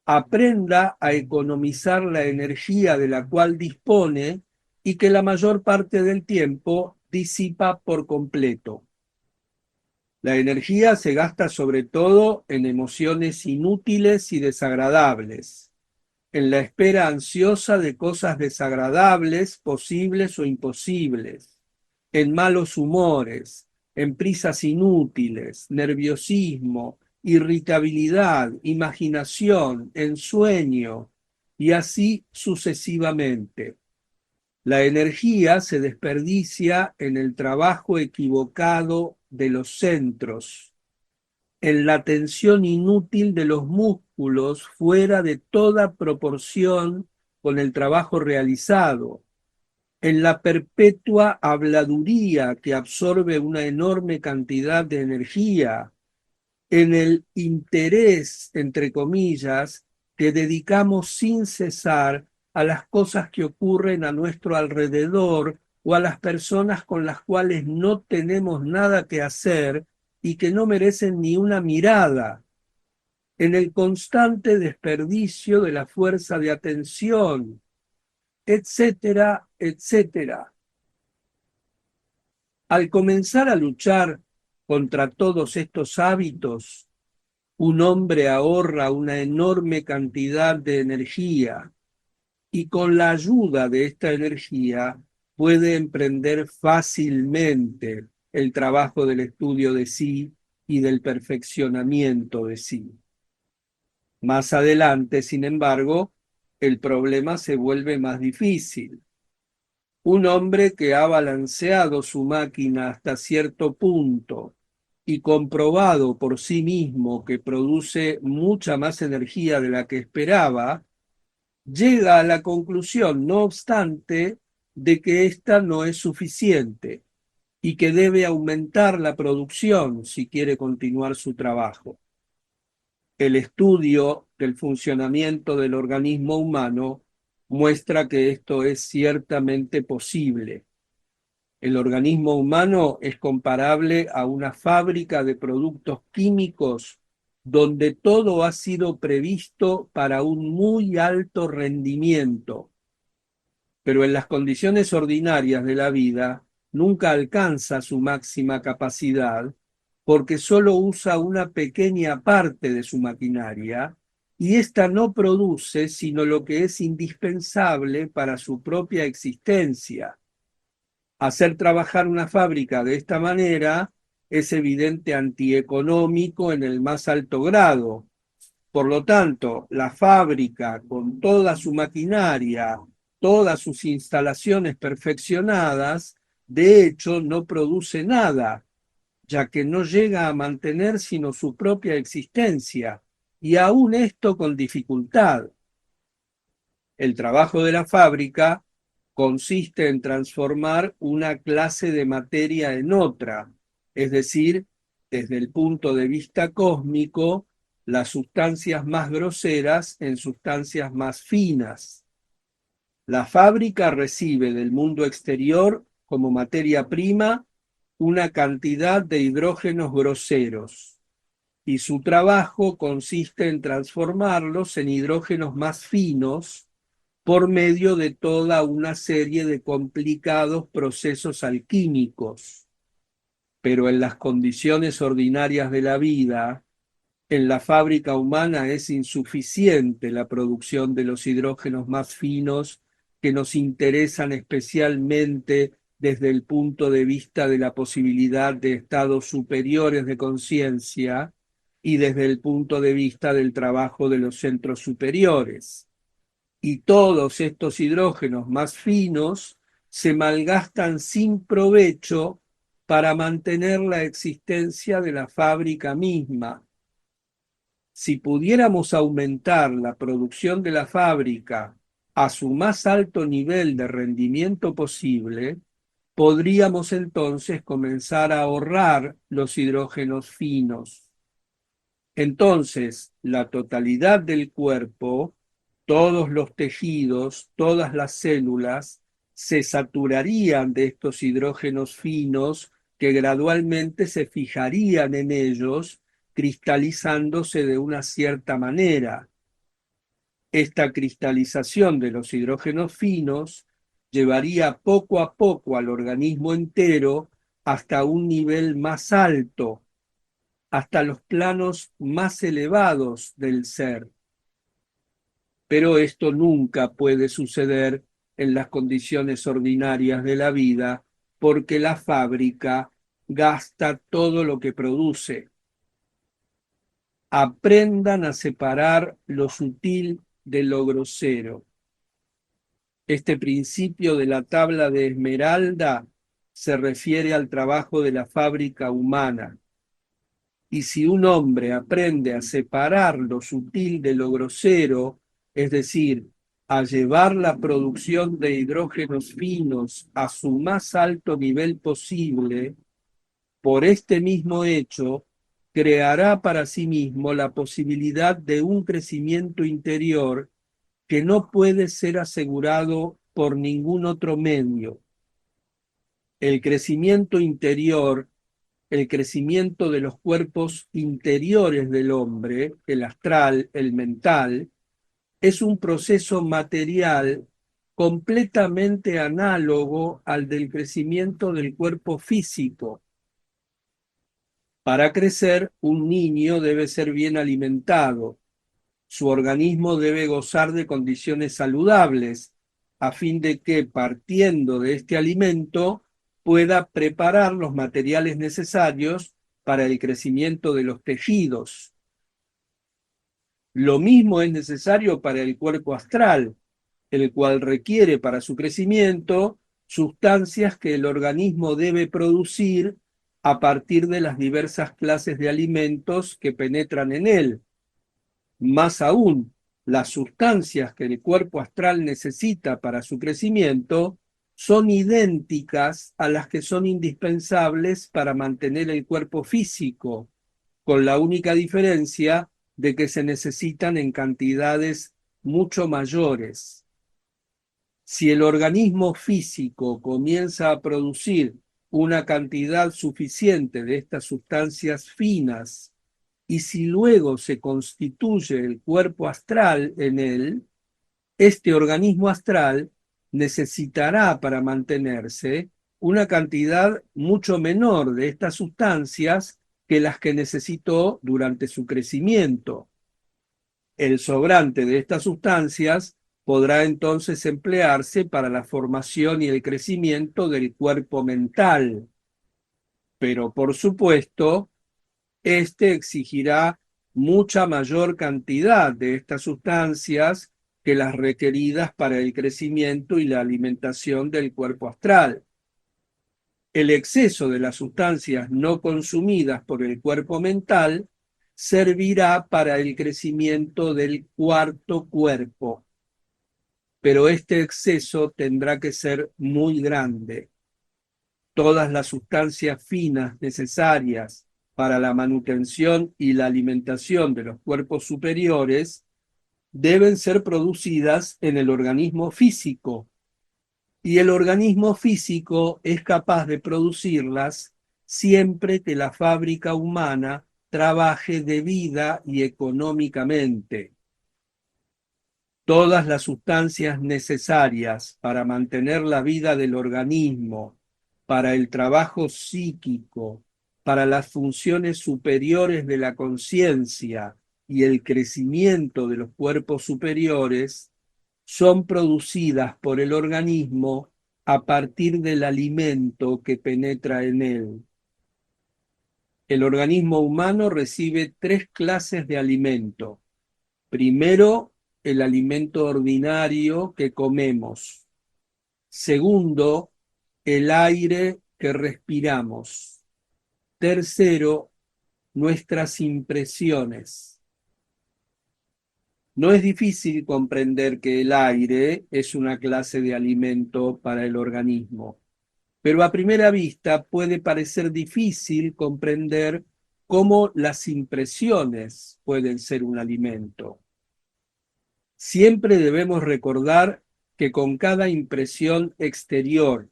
aprenda a economizar la energía de la cual dispone y que la mayor parte del tiempo disipa por completo. La energía se gasta sobre todo en emociones inútiles y desagradables, en la espera ansiosa de cosas desagradables, posibles o imposibles, en malos humores, en prisas inútiles, nerviosismo, irritabilidad, imaginación, ensueño, y así sucesivamente. La energía se desperdicia en el trabajo equivocado de los centros, en la tensión inútil de los músculos fuera de toda proporción con el trabajo realizado, en la perpetua habladuría que absorbe una enorme cantidad de energía, en el interés, entre comillas, que dedicamos sin cesar a las cosas que ocurren a nuestro alrededor o a las personas con las cuales no tenemos nada que hacer y que no merecen ni una mirada, en el constante desperdicio de la fuerza de atención, etcétera, etcétera. Al comenzar a luchar contra todos estos hábitos, un hombre ahorra una enorme cantidad de energía y con la ayuda de esta energía puede emprender fácilmente el trabajo del estudio de sí y del perfeccionamiento de sí. Más adelante, sin embargo, el problema se vuelve más difícil. Un hombre que ha balanceado su máquina hasta cierto punto y comprobado por sí mismo que produce mucha más energía de la que esperaba, llega a la conclusión, no obstante, de que esta no es suficiente y que debe aumentar la producción si quiere continuar su trabajo. El estudio del funcionamiento del organismo humano muestra que esto es ciertamente posible. El organismo humano es comparable a una fábrica de productos químicos donde todo ha sido previsto para un muy alto rendimiento, pero en las condiciones ordinarias de la vida nunca alcanza su máxima capacidad porque solo usa una pequeña parte de su maquinaria y ésta no produce sino lo que es indispensable para su propia existencia. Hacer trabajar una fábrica de esta manera es evidente antieconómico en el más alto grado. Por lo tanto, la fábrica, con toda su maquinaria, todas sus instalaciones perfeccionadas, de hecho no produce nada, ya que no llega a mantener sino su propia existencia, y aún esto con dificultad. El trabajo de la fábrica consiste en transformar una clase de materia en otra, es decir, desde el punto de vista cósmico, las sustancias más groseras en sustancias más finas. La fábrica recibe del mundo exterior como materia prima una cantidad de hidrógenos groseros y su trabajo consiste en transformarlos en hidrógenos más finos por medio de toda una serie de complicados procesos alquímicos. Pero en las condiciones ordinarias de la vida, en la fábrica humana es insuficiente la producción de los hidrógenos más finos que nos interesan especialmente desde el punto de vista de la posibilidad de estados superiores de conciencia y desde el punto de vista del trabajo de los centros superiores. Y todos estos hidrógenos más finos se malgastan sin provecho para mantener la existencia de la fábrica misma. Si pudiéramos aumentar la producción de la fábrica a su más alto nivel de rendimiento posible, podríamos entonces comenzar a ahorrar los hidrógenos finos. Entonces, la totalidad del cuerpo, todos los tejidos, todas las células, se saturarían de estos hidrógenos finos que gradualmente se fijarían en ellos, cristalizándose de una cierta manera. Esta cristalización de los hidrógenos finos llevaría poco a poco al organismo entero hasta un nivel más alto, hasta los planos más elevados del ser. Pero esto nunca puede suceder en las condiciones ordinarias de la vida porque la fábrica gasta todo lo que produce. Aprendan a separar lo sutil de lo grosero. Este principio de la tabla de Esmeralda se refiere al trabajo de la fábrica humana. Y si un hombre aprende a separar lo sutil de lo grosero, es decir, a llevar la producción de hidrógenos finos a su más alto nivel posible, por este mismo hecho, creará para sí mismo la posibilidad de un crecimiento interior que no puede ser asegurado por ningún otro medio. El crecimiento interior, el crecimiento de los cuerpos interiores del hombre, el astral, el mental, es un proceso material completamente análogo al del crecimiento del cuerpo físico. Para crecer, un niño debe ser bien alimentado. Su organismo debe gozar de condiciones saludables, a fin de que, partiendo de este alimento, pueda preparar los materiales necesarios para el crecimiento de los tejidos. Lo mismo es necesario para el cuerpo astral, el cual requiere para su crecimiento sustancias que el organismo debe producir a partir de las diversas clases de alimentos que penetran en él. Más aún, las sustancias que el cuerpo astral necesita para su crecimiento son idénticas a las que son indispensables para mantener el cuerpo físico, con la única diferencia de que se necesitan en cantidades mucho mayores. Si el organismo físico comienza a producir una cantidad suficiente de estas sustancias finas y si luego se constituye el cuerpo astral en él, este organismo astral necesitará para mantenerse una cantidad mucho menor de estas sustancias que las que necesitó durante su crecimiento. El sobrante de estas sustancias podrá entonces emplearse para la formación y el crecimiento del cuerpo mental, pero por supuesto, este exigirá mucha mayor cantidad de estas sustancias que las requeridas para el crecimiento y la alimentación del cuerpo astral. El exceso de las sustancias no consumidas por el cuerpo mental servirá para el crecimiento del cuarto cuerpo, pero este exceso tendrá que ser muy grande. Todas las sustancias finas necesarias para la manutención y la alimentación de los cuerpos superiores deben ser producidas en el organismo físico, y el organismo físico es capaz de producirlas siempre que la fábrica humana trabaje debida y económicamente. Todas las sustancias necesarias para mantener la vida del organismo, para el trabajo psíquico, para las funciones superiores de la conciencia y el crecimiento de los cuerpos superiores, son producidas por el organismo a partir del alimento que penetra en él. El organismo humano recibe tres clases de alimento. Primero, el alimento ordinario que comemos. Segundo, el aire que respiramos. Tercero, nuestras impresiones. No es difícil comprender que el aire es una clase de alimento para el organismo, pero a primera vista puede parecer difícil comprender cómo las impresiones pueden ser un alimento. Siempre debemos recordar que con cada impresión exterior,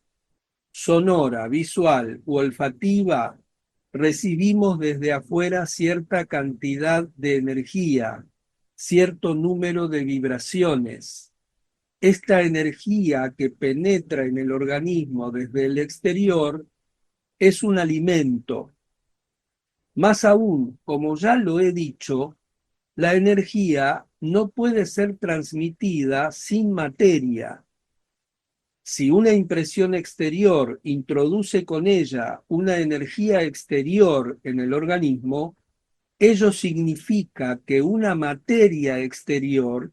sonora, visual u olfativa, recibimos desde afuera cierta cantidad de energía, cierto número de vibraciones. Esta energía que penetra en el organismo desde el exterior es un alimento. Más aún, como ya lo he dicho, la energía no puede ser transmitida sin materia. Si una impresión exterior introduce con ella una energía exterior en el organismo, ello significa que una materia exterior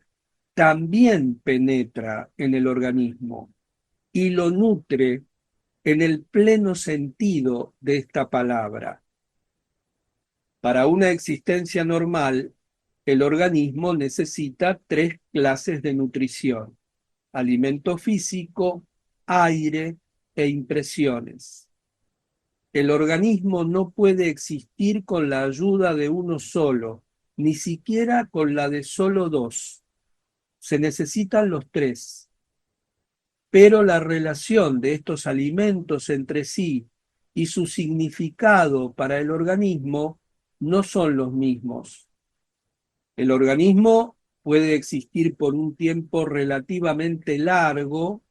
también penetra en el organismo y lo nutre en el pleno sentido de esta palabra. Para una existencia normal, el organismo necesita tres clases de nutrición: alimento físico, aire e impresiones. El organismo no puede existir con la ayuda de uno solo, ni siquiera con la de solo dos. Se necesitan los tres. Pero la relación de estos alimentos entre sí y su significado para el organismo no son los mismos. El organismo puede existir por un tiempo relativamente largo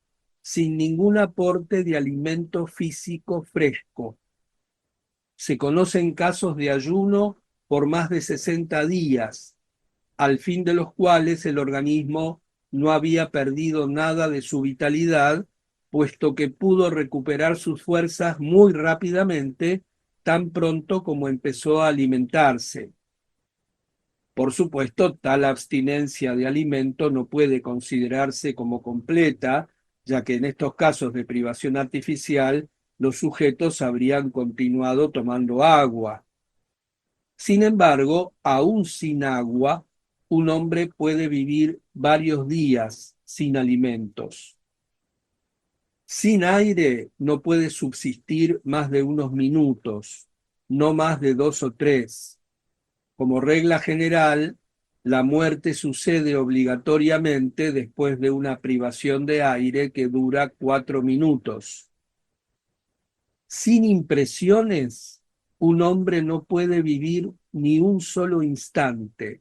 sin ningún aporte de alimento físico fresco. Se conocen casos de ayuno por más de 60 días, al fin de los cuales el organismo no había perdido nada de su vitalidad, puesto que pudo recuperar sus fuerzas muy rápidamente, tan pronto como empezó a alimentarse. Por supuesto, tal abstinencia de alimento no puede considerarse como completa, ya que en estos casos de privación artificial, los sujetos habrían continuado tomando agua. Sin embargo, aún sin agua, un hombre puede vivir varios días sin alimentos. Sin aire no puede subsistir más de unos minutos, no más de 2 o 3. Como regla general, la muerte sucede obligatoriamente después de una privación de aire que dura 4 minutos. Sin impresiones, un hombre no puede vivir ni un solo instante.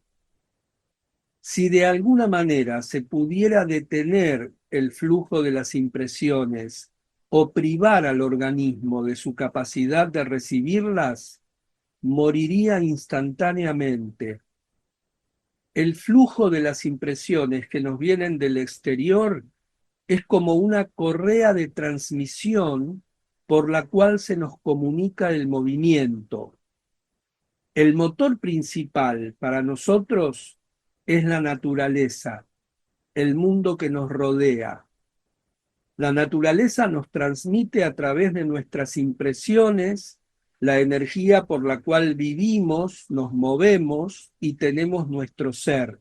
Si de alguna manera se pudiera detener el flujo de las impresiones o privar al organismo de su capacidad de recibirlas, moriría instantáneamente. El flujo de las impresiones que nos vienen del exterior es como una correa de transmisión por la cual se nos comunica el movimiento. El motor principal para nosotros es la naturaleza, el mundo que nos rodea. La naturaleza nos transmite a través de nuestras impresiones la energía por la cual vivimos, nos movemos y tenemos nuestro ser.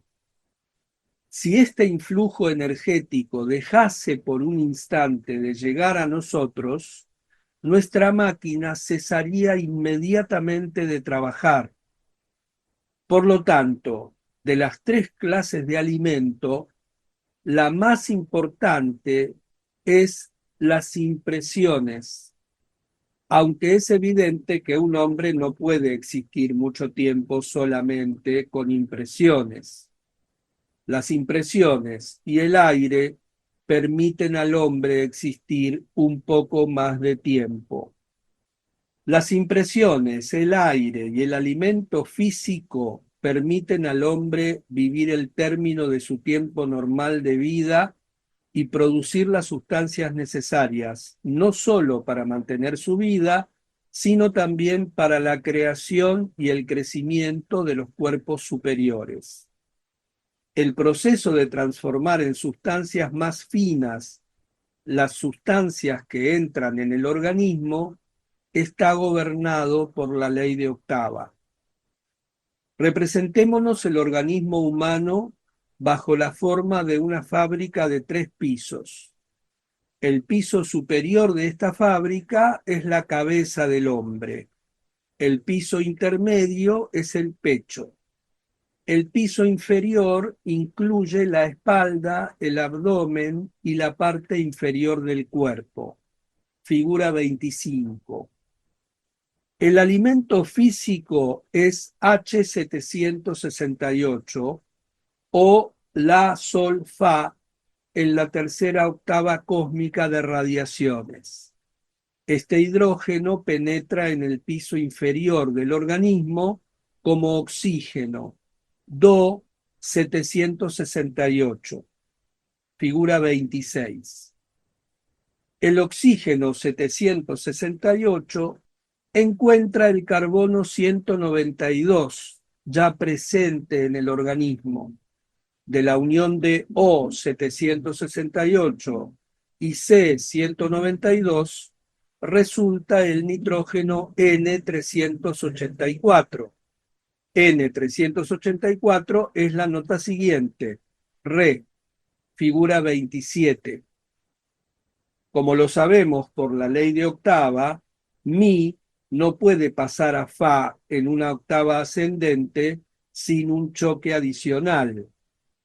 Si este influjo energético dejase por un instante de llegar a nosotros, nuestra máquina cesaría inmediatamente de trabajar. Por lo tanto, de las 3 clases de alimento, la más importante es las impresiones, aunque es evidente que un hombre no puede existir mucho tiempo solamente con impresiones. Las impresiones y el aire permiten al hombre existir un poco más de tiempo. Las impresiones, el aire y el alimento físico permiten al hombre vivir el término de su tiempo normal de vida y producir las sustancias necesarias, no solo para mantener su vida, sino también para la creación y el crecimiento de los cuerpos superiores. El proceso de transformar en sustancias más finas las sustancias que entran en el organismo está gobernado por la ley de octava. Representémonos el organismo humano bajo la forma de una fábrica de 3 pisos. El piso superior de esta fábrica es la cabeza del hombre. El piso intermedio es el pecho. El piso inferior incluye la espalda, el abdomen y la parte inferior del cuerpo. Figura 25. El alimento físico es H768 o la Sol-Fa en la tercera octava cósmica de radiaciones. Este hidrógeno penetra en el piso inferior del organismo como oxígeno, Do 768, figura 26. El oxígeno 768 encuentra el carbono 192 ya presente en el organismo. De la unión de O 768 y C 192 resulta el nitrógeno N384. N384 es la nota siguiente, Re, figura 27. Como lo sabemos por la ley de octava, Mi no puede pasar a fa en una octava ascendente sin un choque adicional.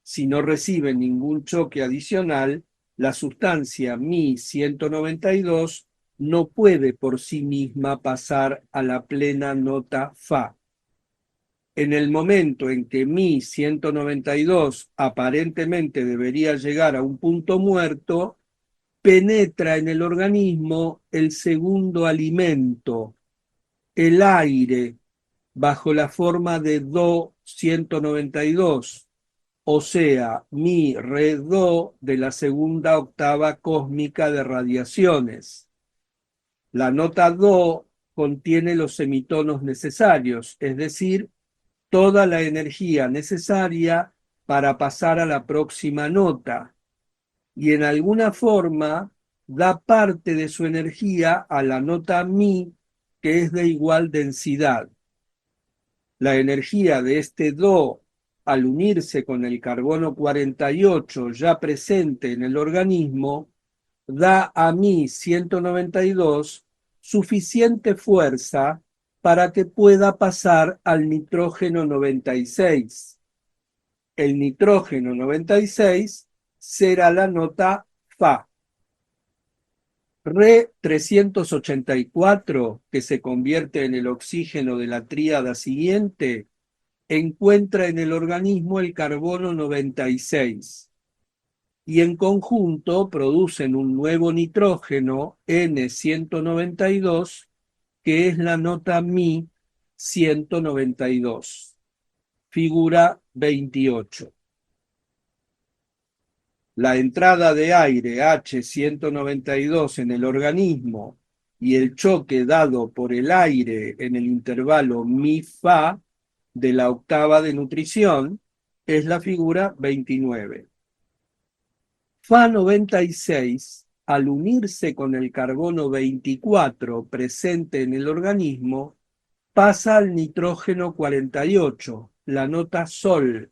Si no recibe ningún choque adicional, la sustancia Mi 192 no puede por sí misma pasar a la plena nota fa. En el momento en que Mi 192 aparentemente debería llegar a un punto muerto, penetra en el organismo el segundo alimento, el aire, bajo la forma de Do 192, o sea, Mi, Re, Do de la segunda octava cósmica de radiaciones. La nota Do contiene los semitonos necesarios, es decir, toda la energía necesaria para pasar a la próxima nota, y en alguna forma da parte de su energía a la nota Mi, que es de igual densidad. La energía de este Do, al unirse con el carbono 48 ya presente en el organismo, da a Mi 192 suficiente fuerza para que pueda pasar al nitrógeno 96. El nitrógeno 96 será la nota Fa. Re 384, que se convierte en el oxígeno de la tríada siguiente, encuentra en el organismo el carbono 96 y en conjunto producen un nuevo nitrógeno N192, que es la nota Mi 192. Figura 28. La entrada de aire H192 en el organismo y el choque dado por el aire en el intervalo Mi-Fa de la octava de nutrición es la figura 29. Fa 96, al unirse con el carbono 24 presente en el organismo, pasa al nitrógeno 48, la nota Sol.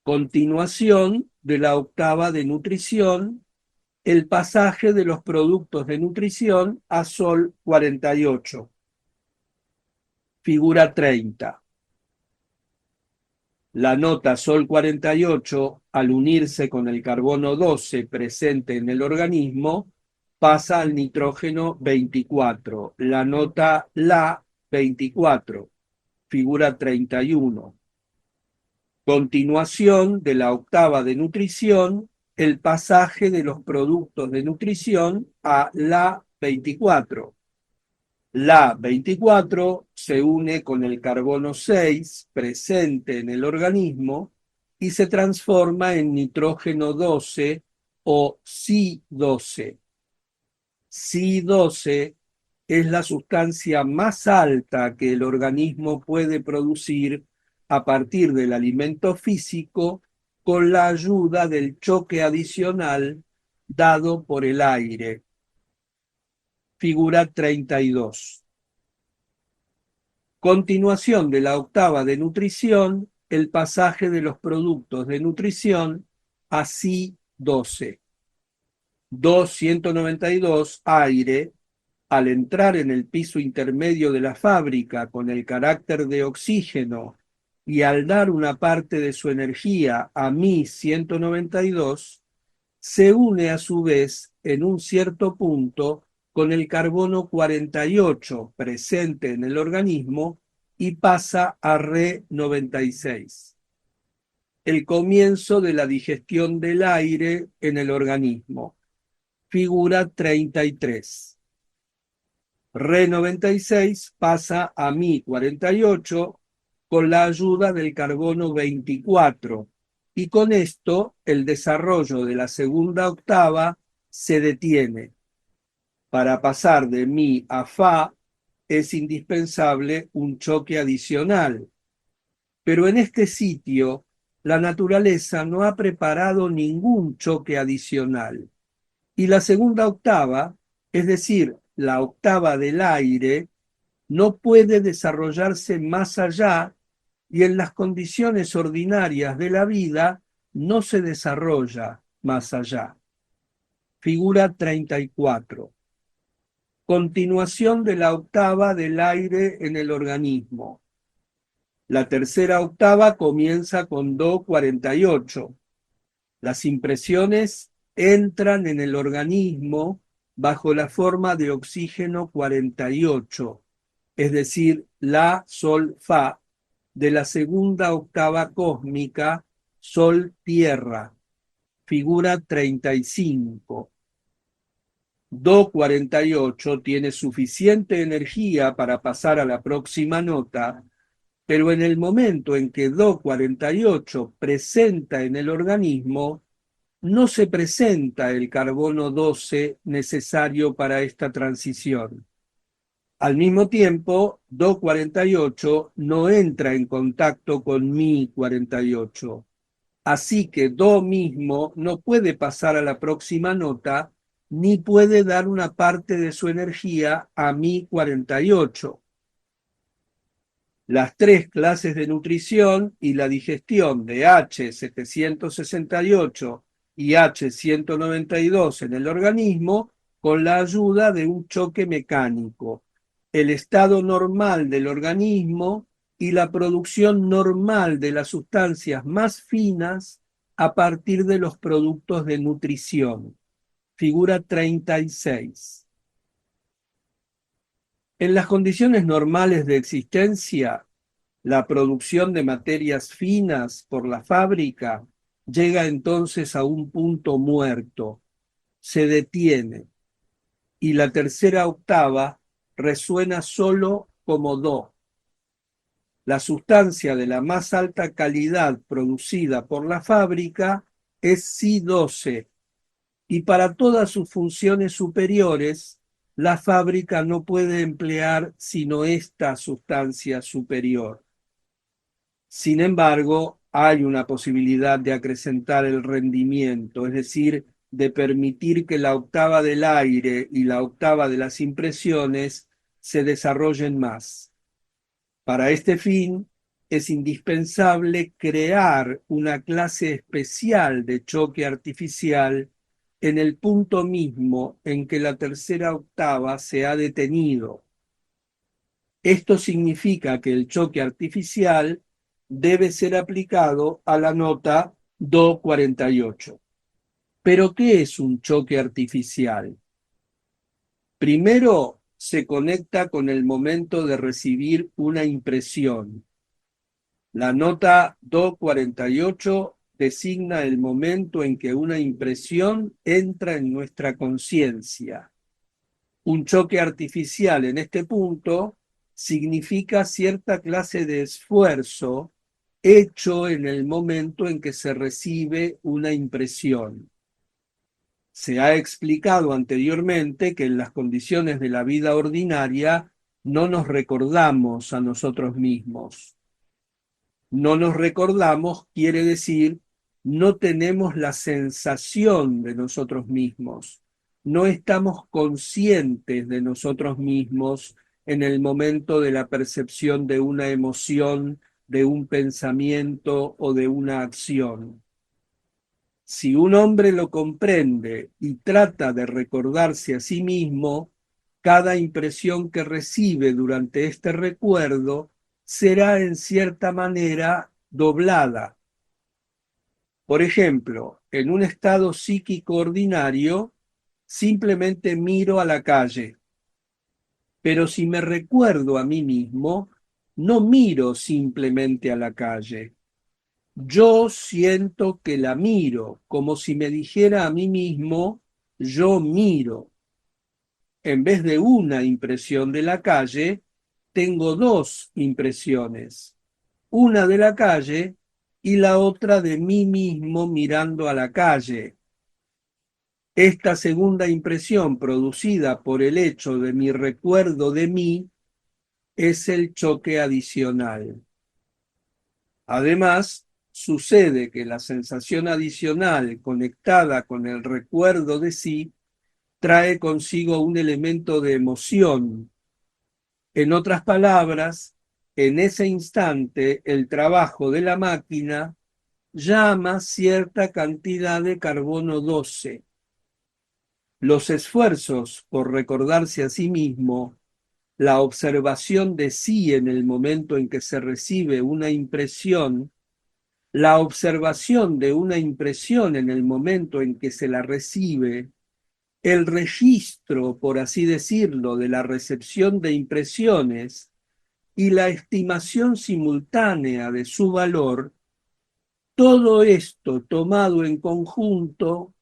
Continuación de la octava de nutrición, el pasaje de los productos de nutrición a Sol 48. Figura 30. La nota Sol 48, al unirse con el carbono 12 presente en el organismo, pasa al nitrógeno 24, la nota La 24, figura 31. Continuación de la octava de nutrición, el pasaje de los productos de nutrición a La 24. La 24 se une con el carbono 6 presente en el organismo y se transforma en nitrógeno 12 o Si-12. Si-12 es la sustancia más alta que el organismo puede producir a partir del alimento físico con la ayuda del choque adicional dado por el aire. Figura 32. Continuación de la octava de nutrición, el pasaje de los productos de nutrición a Si-12. Do 192, aire, al entrar en el piso intermedio de la fábrica con el carácter de oxígeno y al dar una parte de su energía a Mi 192, se une a su vez en un cierto punto con el carbono 48 presente en el organismo y pasa a Re 96. El comienzo de la digestión del aire en el organismo. Figura 33. Re 96 pasa a Mi 48 con la ayuda del carbono 24 y con esto el desarrollo de la segunda octava se detiene. Para pasar de Mi a Fa es indispensable un choque adicional, pero en este sitio la naturaleza no ha preparado ningún choque adicional y la segunda octava, es decir, la octava del aire, no puede desarrollarse más allá y en las condiciones ordinarias de la vida no se desarrolla más allá. Figura 34. continuación de la octava del aire en el organismo. La tercera octava comienza con Do 48. Las impresiones entran en el organismo bajo la forma de oxígeno 48, es decir, La, Sol, Fa, de la segunda octava cósmica, Sol, Tierra, figura 35. Do 48 tiene suficiente energía para pasar a la próxima nota, pero en el momento en que Do 48 presenta en el organismo, no se presenta el carbono 12 necesario para esta transición. Al mismo tiempo, Do 48 no entra en contacto con Mi 48. Así que Do mismo no puede pasar a la próxima nota ni puede dar una parte de su energía a Mi 48. Las tres clases de nutrición y la digestión de H768 y H192 en el organismo con la ayuda de un choque mecánico, el estado normal del organismo y la producción normal de las sustancias más finas a partir de los productos de nutrición. Figura 36. En las condiciones normales de existencia, la producción de materias finas por la fábrica llega entonces a un punto muerto, se detiene, y la tercera octava resuena solo como Do. La sustancia de la más alta calidad producida por la fábrica es Si12, y para todas sus funciones superiores, la fábrica no puede emplear sino esta sustancia superior. Sin embargo, hay una posibilidad de acrecentar el rendimiento, es decir, de permitir que la octava del aire y la octava de las impresiones se desarrollen más. Para este fin, es indispensable crear una clase especial de choque artificial en el punto mismo en que la tercera octava se ha detenido. Esto significa que el choque artificial debe ser aplicado a la nota Do 48. ¿Pero qué es un choque artificial? Primero, se conecta con el momento de recibir una impresión. La nota Do 48 designa el momento en que una impresión entra en nuestra conciencia. Un choque artificial en este punto significa cierta clase de esfuerzo hecho en el momento en que se recibe una impresión. Se ha explicado anteriormente que en las condiciones de la vida ordinaria no nos recordamos a nosotros mismos. No nos recordamos quiere decir no tenemos la sensación de nosotros mismos, no estamos conscientes de nosotros mismos en el momento de la percepción de una emoción, de un pensamiento o de una acción. Si un hombre lo comprende y trata de recordarse a sí mismo, cada impresión que recibe durante este recuerdo será en cierta manera doblada. Por ejemplo, en un estado psíquico ordinario, simplemente miro a la calle, pero si me recuerdo a mí mismo, no miro simplemente a la calle. Yo siento que la miro, como si me dijera a mí mismo, yo miro. En vez de una impresión de la calle, tengo dos impresiones, una de la calle y la otra de mí mismo mirando a la calle. Esta segunda impresión producida por el hecho de mi recuerdo de mí es el choque adicional. Además, sucede que la sensación adicional conectada con el recuerdo de sí trae consigo un elemento de emoción. En otras palabras, en ese instante el trabajo de la máquina llama cierta cantidad de carbono 12. Los esfuerzos por recordarse a sí mismo, la observación de sí en el momento en que se recibe una impresión, la observación de una impresión en el momento en que se la recibe, el registro, por así decirlo, de la recepción de impresiones y la estimación simultánea de su valor, todo esto tomado en conjunto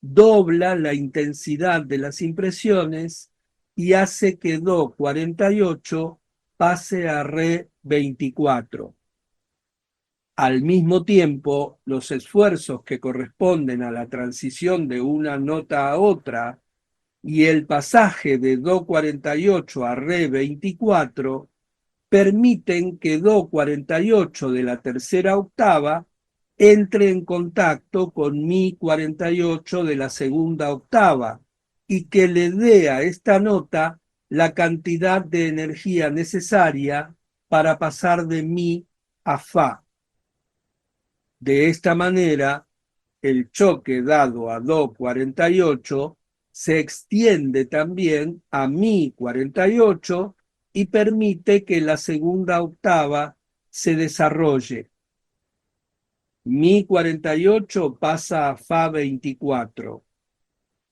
dobla la intensidad de las impresiones y hace que Do 48 pase a Re 24. Al mismo tiempo, los esfuerzos que corresponden a la transición de una nota a otra y el pasaje de Do 48 a Re 24 permiten que Do 48 de la tercera octava entre en contacto con Mi 48 de la segunda octava y que le dé a esta nota la cantidad de energía necesaria para pasar de Mi a Fa. De esta manera, el choque dado a Do 48 se extiende también a Mi 48 y permite que la segunda octava se desarrolle. Mi 48 pasa a Fa 24.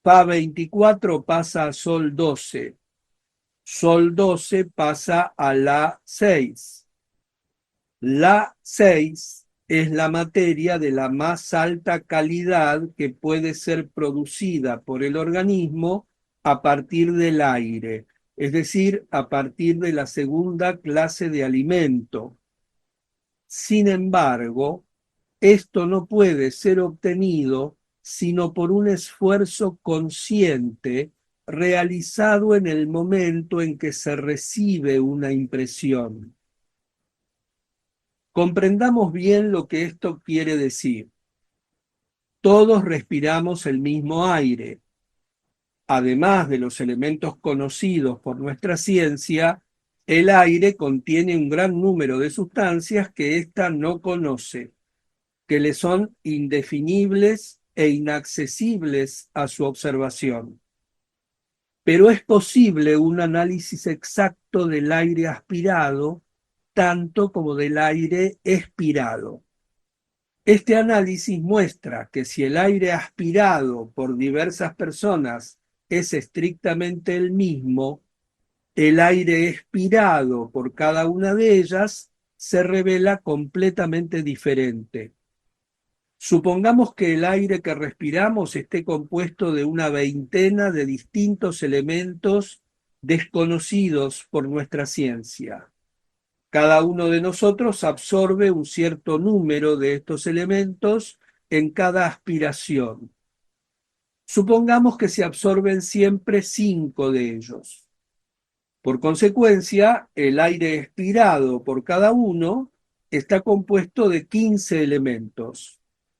Fa 24 pasa a Sol 12. Sol 12 pasa a La 6. La 6 es la materia de la más alta calidad que puede ser producida por el organismo a partir del aire, es decir, a partir de la segunda clase de alimento. Sin embargo, esto no puede ser obtenido sino por un esfuerzo consciente realizado en el momento en que se recibe una impresión. Comprendamos bien lo que esto quiere decir. Todos respiramos el mismo aire. Además de los elementos conocidos por nuestra ciencia, el aire contiene un gran número de sustancias que ésta no conoce, que le son indefinibles e inaccesibles a su observación. Pero es posible un análisis exacto del aire aspirado, tanto como del aire expirado. Este análisis muestra que si el aire aspirado por diversas personas es estrictamente el mismo, el aire expirado por cada una de ellas se revela completamente diferente. Supongamos que el aire que respiramos esté compuesto de una veintena de distintos elementos desconocidos por nuestra ciencia. Cada uno de nosotros absorbe un cierto número de estos elementos en cada aspiración. Supongamos que se absorben siempre 5 de ellos. Por consecuencia, el aire expirado por cada uno está compuesto de 15 elementos.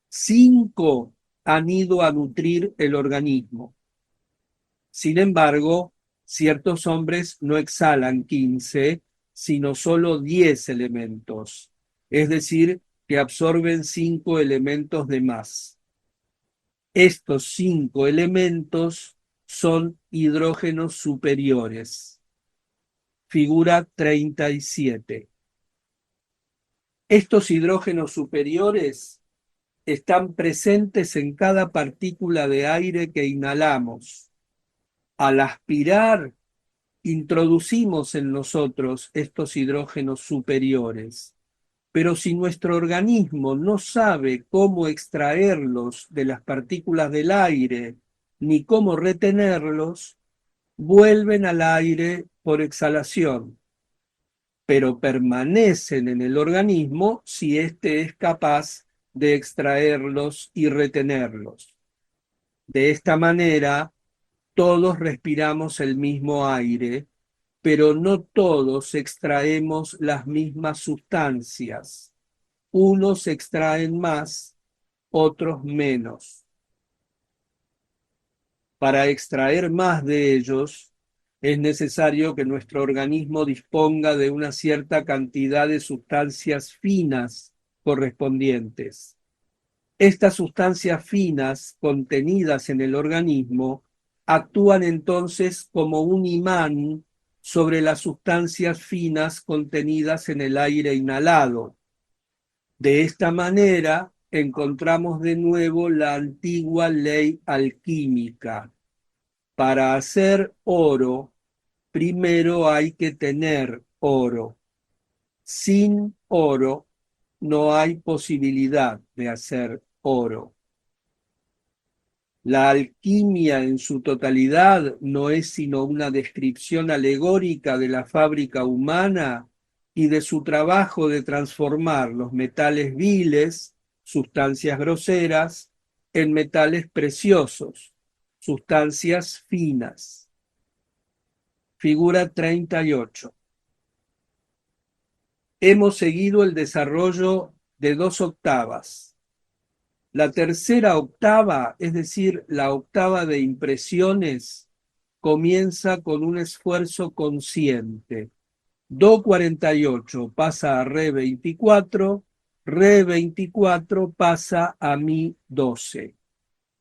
5 han ido a nutrir el organismo. Sin embargo, ciertos hombres no exhalan 15, sino solo 10 elementos, es decir, que absorben 5 elementos de más. Estos 5 elementos son hidrógenos superiores. Figura 37. Estos hidrógenos superiores están presentes en cada partícula de aire que inhalamos. Al aspirar, introducimos en nosotros estos hidrógenos superiores, pero si nuestro organismo no sabe cómo extraerlos de las partículas del aire ni cómo retenerlos, vuelven al aire por exhalación, pero permanecen en el organismo si éste es capaz de extraerlos y retenerlos. De esta manera, todos respiramos el mismo aire, pero no todos extraemos las mismas sustancias. Unos extraen más, otros menos. Para extraer más de ellos, es necesario que nuestro organismo disponga de una cierta cantidad de sustancias finas correspondientes. Estas sustancias finas contenidas en el organismo actúan entonces como un imán sobre las sustancias finas contenidas en el aire inhalado. De esta manera encontramos de nuevo la antigua ley alquímica. Para hacer oro, primero hay que tener oro. Sin oro no hay posibilidad de hacer oro. La alquimia en su totalidad no es sino una descripción alegórica de la fábrica humana y de su trabajo de transformar los metales viles, sustancias groseras, en metales preciosos, sustancias finas. Figura 38. Hemos seguido el desarrollo de 2 octavas. La tercera octava, es decir, la octava de impresiones, comienza con un esfuerzo consciente. Do 48 pasa a Re 24, Re 24 pasa a Mi 12.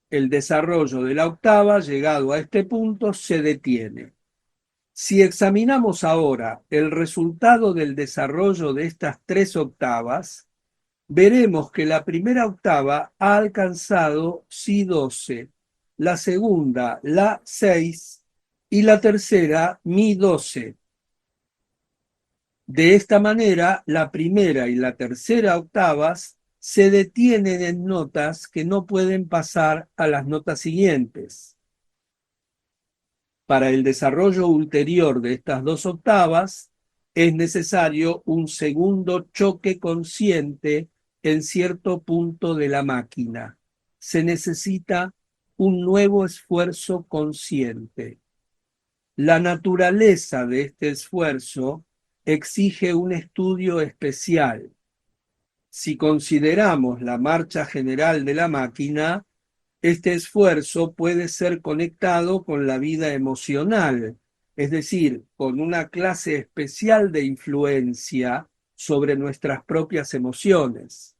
El desarrollo de la octava, llegado a este punto, se detiene. Si examinamos ahora el resultado del desarrollo de estas 3 octavas, veremos que la primera octava ha alcanzado Si12, la segunda La6 y la tercera Mi12. De esta manera, la primera y la tercera octavas se detienen en notas que no pueden pasar a las notas siguientes. Para el desarrollo ulterior de estas 2 octavas, es necesario un segundo choque consciente en cierto punto de la máquina. Se necesita un nuevo esfuerzo consciente. La naturaleza de este esfuerzo exige un estudio especial. Si consideramos la marcha general de la máquina, este esfuerzo puede ser conectado con la vida emocional, es decir, con una clase especial de influencia sobre nuestras propias emociones.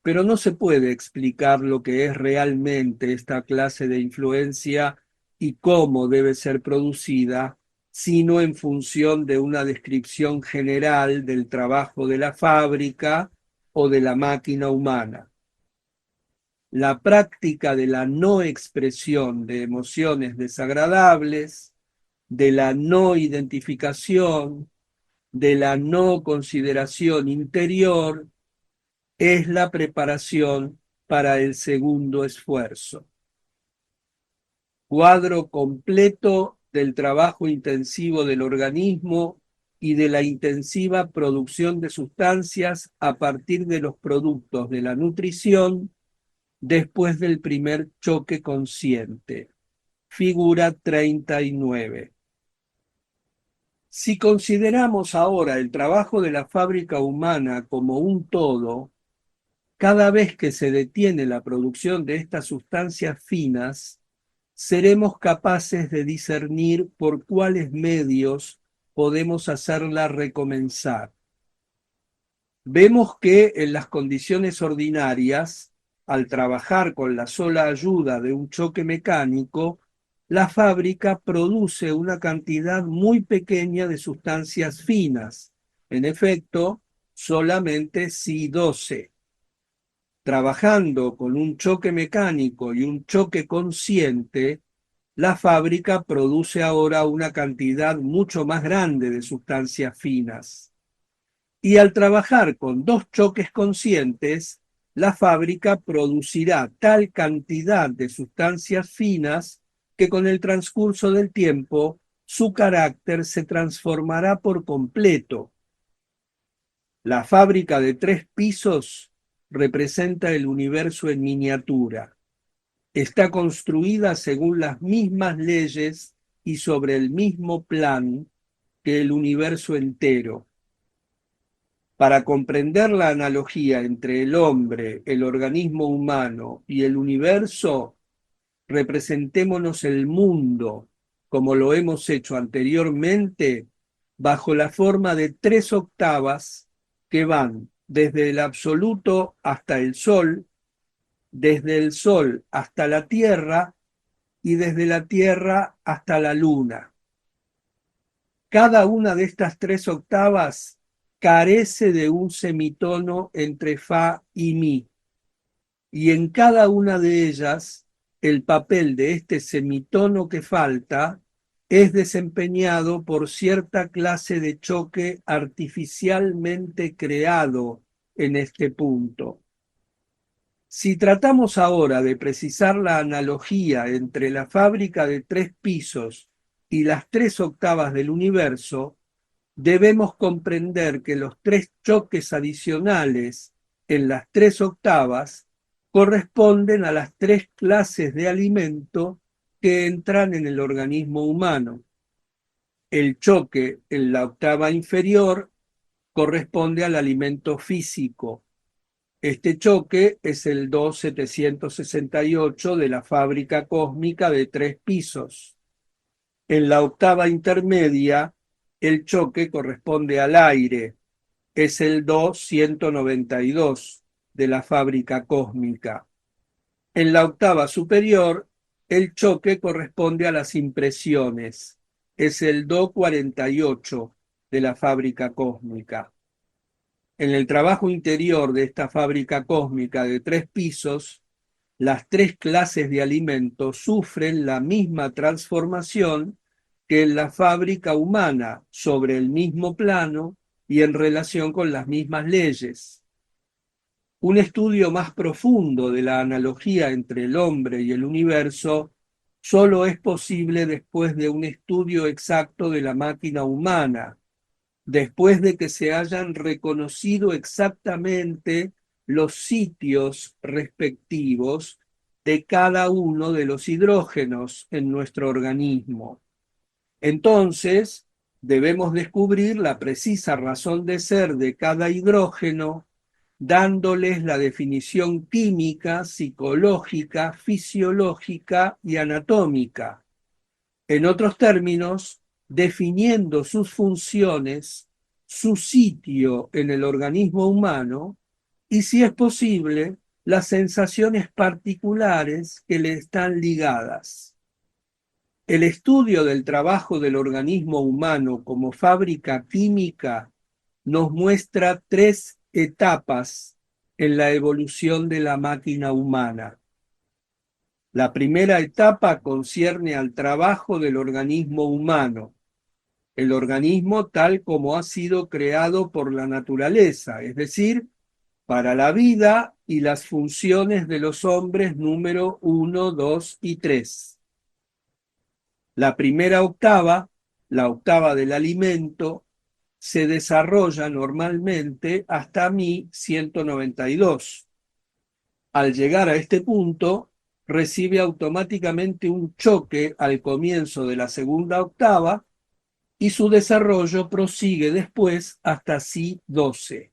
Pero no se puede explicar lo que es realmente esta clase de influencia y cómo debe ser producida, sino en función de una descripción general del trabajo de la fábrica o de la máquina humana. La práctica de la no expresión de emociones desagradables, de la no identificación, de la no consideración interior, es la preparación para el segundo esfuerzo. Cuadro completo del trabajo intensivo del organismo y de la intensiva producción de sustancias a partir de los productos de la nutrición después del primer choque consciente. Figura 39. Si consideramos ahora el trabajo de la fábrica humana como un todo, cada vez que se detiene la producción de estas sustancias finas, seremos capaces de discernir por cuáles medios podemos hacerla recomenzar. Vemos que en las condiciones ordinarias, al trabajar con la sola ayuda de un choque mecánico, la fábrica produce una cantidad muy pequeña de sustancias finas, en efecto, solamente Si12. Trabajando con un choque mecánico y un choque consciente, la fábrica produce ahora una cantidad mucho más grande de sustancias finas. Y al trabajar con 2 choques conscientes, la fábrica producirá tal cantidad de sustancias finas que con el transcurso del tiempo su carácter se transformará por completo. La fábrica de 3 pisos representa el universo en miniatura. Está construida según las mismas leyes y sobre el mismo plan que el universo entero. Para comprender la analogía entre el hombre, el organismo humano y el universo, representémonos el mundo, como lo hemos hecho anteriormente, bajo la forma de 3 octavas que van desde el absoluto hasta el sol, desde el sol hasta la tierra y desde la Tierra hasta la Luna. Cada una de estas tres octavas carece de un semitono entre fa y mi, y en cada una de ellas el papel de este semitono que falta es desempeñado por cierta clase de choque artificialmente creado en este punto. Si tratamos ahora de precisar la analogía entre la fábrica de 3 pisos y las 3 octavas del universo, debemos comprender que los 3 choques adicionales en las 3 octavas corresponden a las 3 clases de alimento que entran en el organismo humano. El choque en la octava inferior corresponde al alimento físico. Este choque es el 2768 de la fábrica cósmica de 3 pisos. En la octava intermedia, el choque corresponde al aire, es el 2192 de la fábrica cósmica. En la octava superior, el choque corresponde a las impresiones, es el do 48 de la fábrica cósmica. En el trabajo interior de esta fábrica cósmica de 3 pisos, las 3 clases de alimentos sufren la misma transformación que en la fábrica humana sobre el mismo plano y en relación con las mismas leyes. Un estudio más profundo de la analogía entre el hombre y el universo solo es posible después de un estudio exacto de la máquina humana, después de que se hayan reconocido exactamente los sitios respectivos de cada uno de los hidrógenos en nuestro organismo. Entonces, debemos descubrir la precisa razón de ser de cada hidrógeno, dándoles la definición química, psicológica, fisiológica y anatómica. En otros términos, definiendo sus funciones, su sitio en el organismo humano y, si es posible, las sensaciones particulares que le están ligadas. El estudio del trabajo del organismo humano como fábrica química nos muestra 3 etapas en la evolución de la máquina humana. La primera etapa concierne al trabajo del organismo humano, el organismo tal como ha sido creado por la naturaleza, es decir, para la vida y las funciones de los hombres número 1, 2 y 3. La primera octava, la octava del alimento, se desarrolla normalmente hasta mi 192. Al llegar a este punto, recibe automáticamente un choque al comienzo de la segunda octava y su desarrollo prosigue después hasta si 12.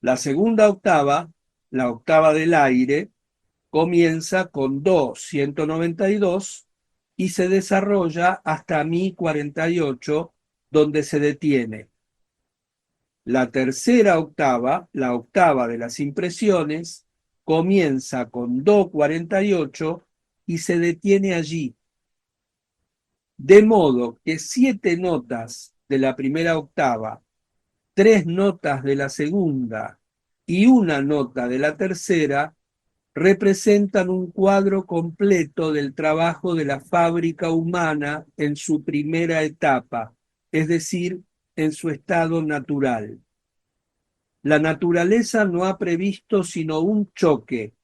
La segunda octava, la octava del aire, comienza con do 192 y se desarrolla hasta mi 48, donde se detiene. La tercera octava, la octava de las impresiones, comienza con do 48 y se detiene allí. De modo que 7 notas de la primera octava, 3 notas de la segunda y 1 nota de la tercera representan un cuadro completo del trabajo de la fábrica humana en su primera etapa, es decir, en su estado natural. La naturaleza no ha previsto sino un choque,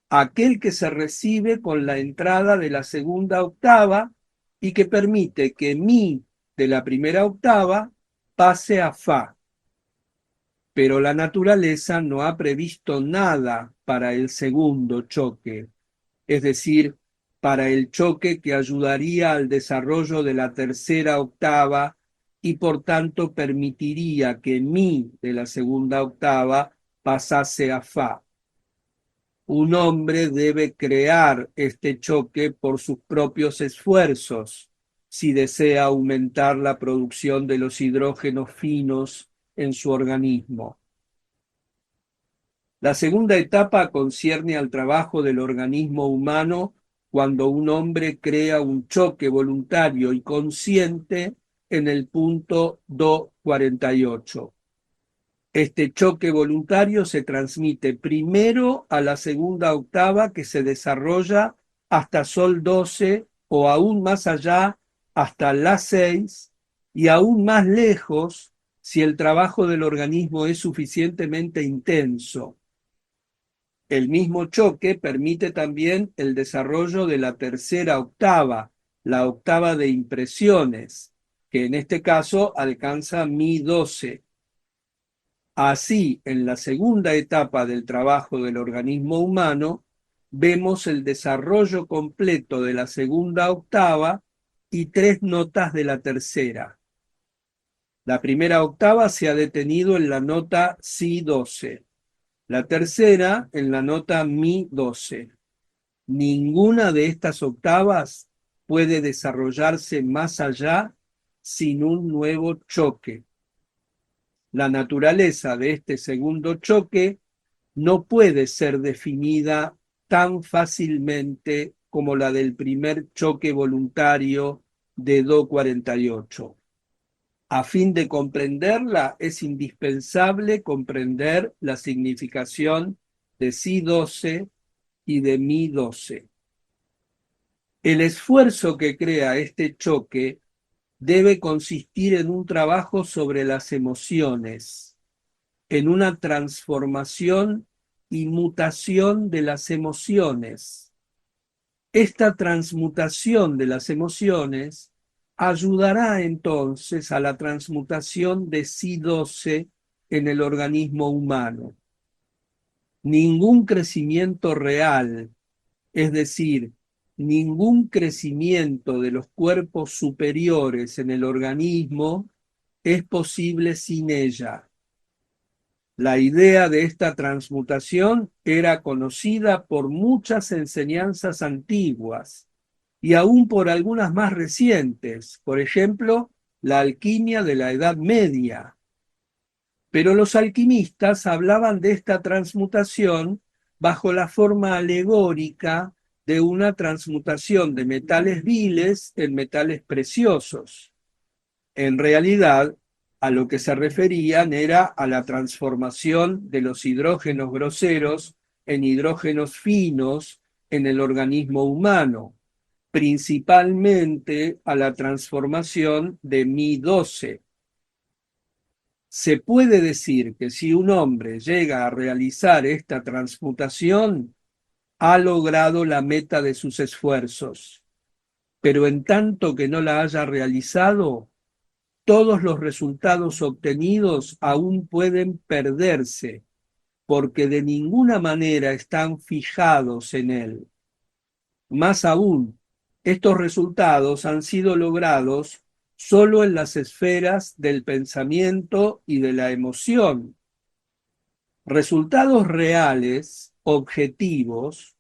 aquel que se recibe con la entrada de la segunda octava y que permite que mi de la primera octava pase a fa. Pero la naturaleza no ha previsto nada para el segundo choque, es decir, para el choque que ayudaría al desarrollo de la tercera octava y por tanto permitiría que mi de la segunda octava pasase a fa. Un hombre debe crear este choque por sus propios esfuerzos si desea aumentar la producción de los hidrógenos finos en su organismo. La segunda etapa concierne al trabajo del organismo humano cuando un hombre crea un choque voluntario y consciente en el punto Do 48. Este choque voluntario se transmite primero a la segunda octava, que se desarrolla hasta Sol 12 o aún más allá hasta La 6, y aún más lejos si el trabajo del organismo es suficientemente intenso. El mismo choque permite también el desarrollo de la tercera octava, la octava de impresiones, que en este caso alcanza Mi 12. Así, en la segunda etapa del trabajo del organismo humano, vemos el desarrollo completo de la segunda octava y 3 notas de la tercera. La primera octava se ha detenido en la nota Si 12, la tercera en la nota Mi 12. Ninguna de estas octavas puede desarrollarse más allá sin un nuevo choque. La naturaleza de este segundo choque no puede ser definida tan fácilmente como la del primer choque voluntario de Do 48. A fin de comprenderla, es indispensable comprender la significación de Si 12 y de Mi 12. El esfuerzo que crea este choque debe consistir en un trabajo sobre las emociones, en una transformación y mutación de las emociones. Esta transmutación de las emociones ayudará entonces a la transmutación de Si 12 en el organismo humano. Ningún crecimiento real, es decir, ningún crecimiento de los cuerpos superiores en el organismo es posible sin ella. La idea de esta transmutación era conocida por muchas enseñanzas antiguas y aún por algunas más recientes, por ejemplo, la alquimia de la Edad Media. Pero los alquimistas hablaban de esta transmutación bajo la forma alegórica de una transmutación de metales viles en metales preciosos. En realidad, a lo que se referían era a la transformación de los hidrógenos groseros en hidrógenos finos en el organismo humano, principalmente a la transformación de Mi 12. Se puede decir que si un hombre llega a realizar esta transmutación, ha logrado la meta de sus esfuerzos, pero en tanto que no la haya realizado, todos los resultados obtenidos aún pueden perderse, porque de ninguna manera están fijados en él. Más aún, estos resultados han sido logrados solo en las esferas del pensamiento y de la emoción. Resultados reales, objetivos,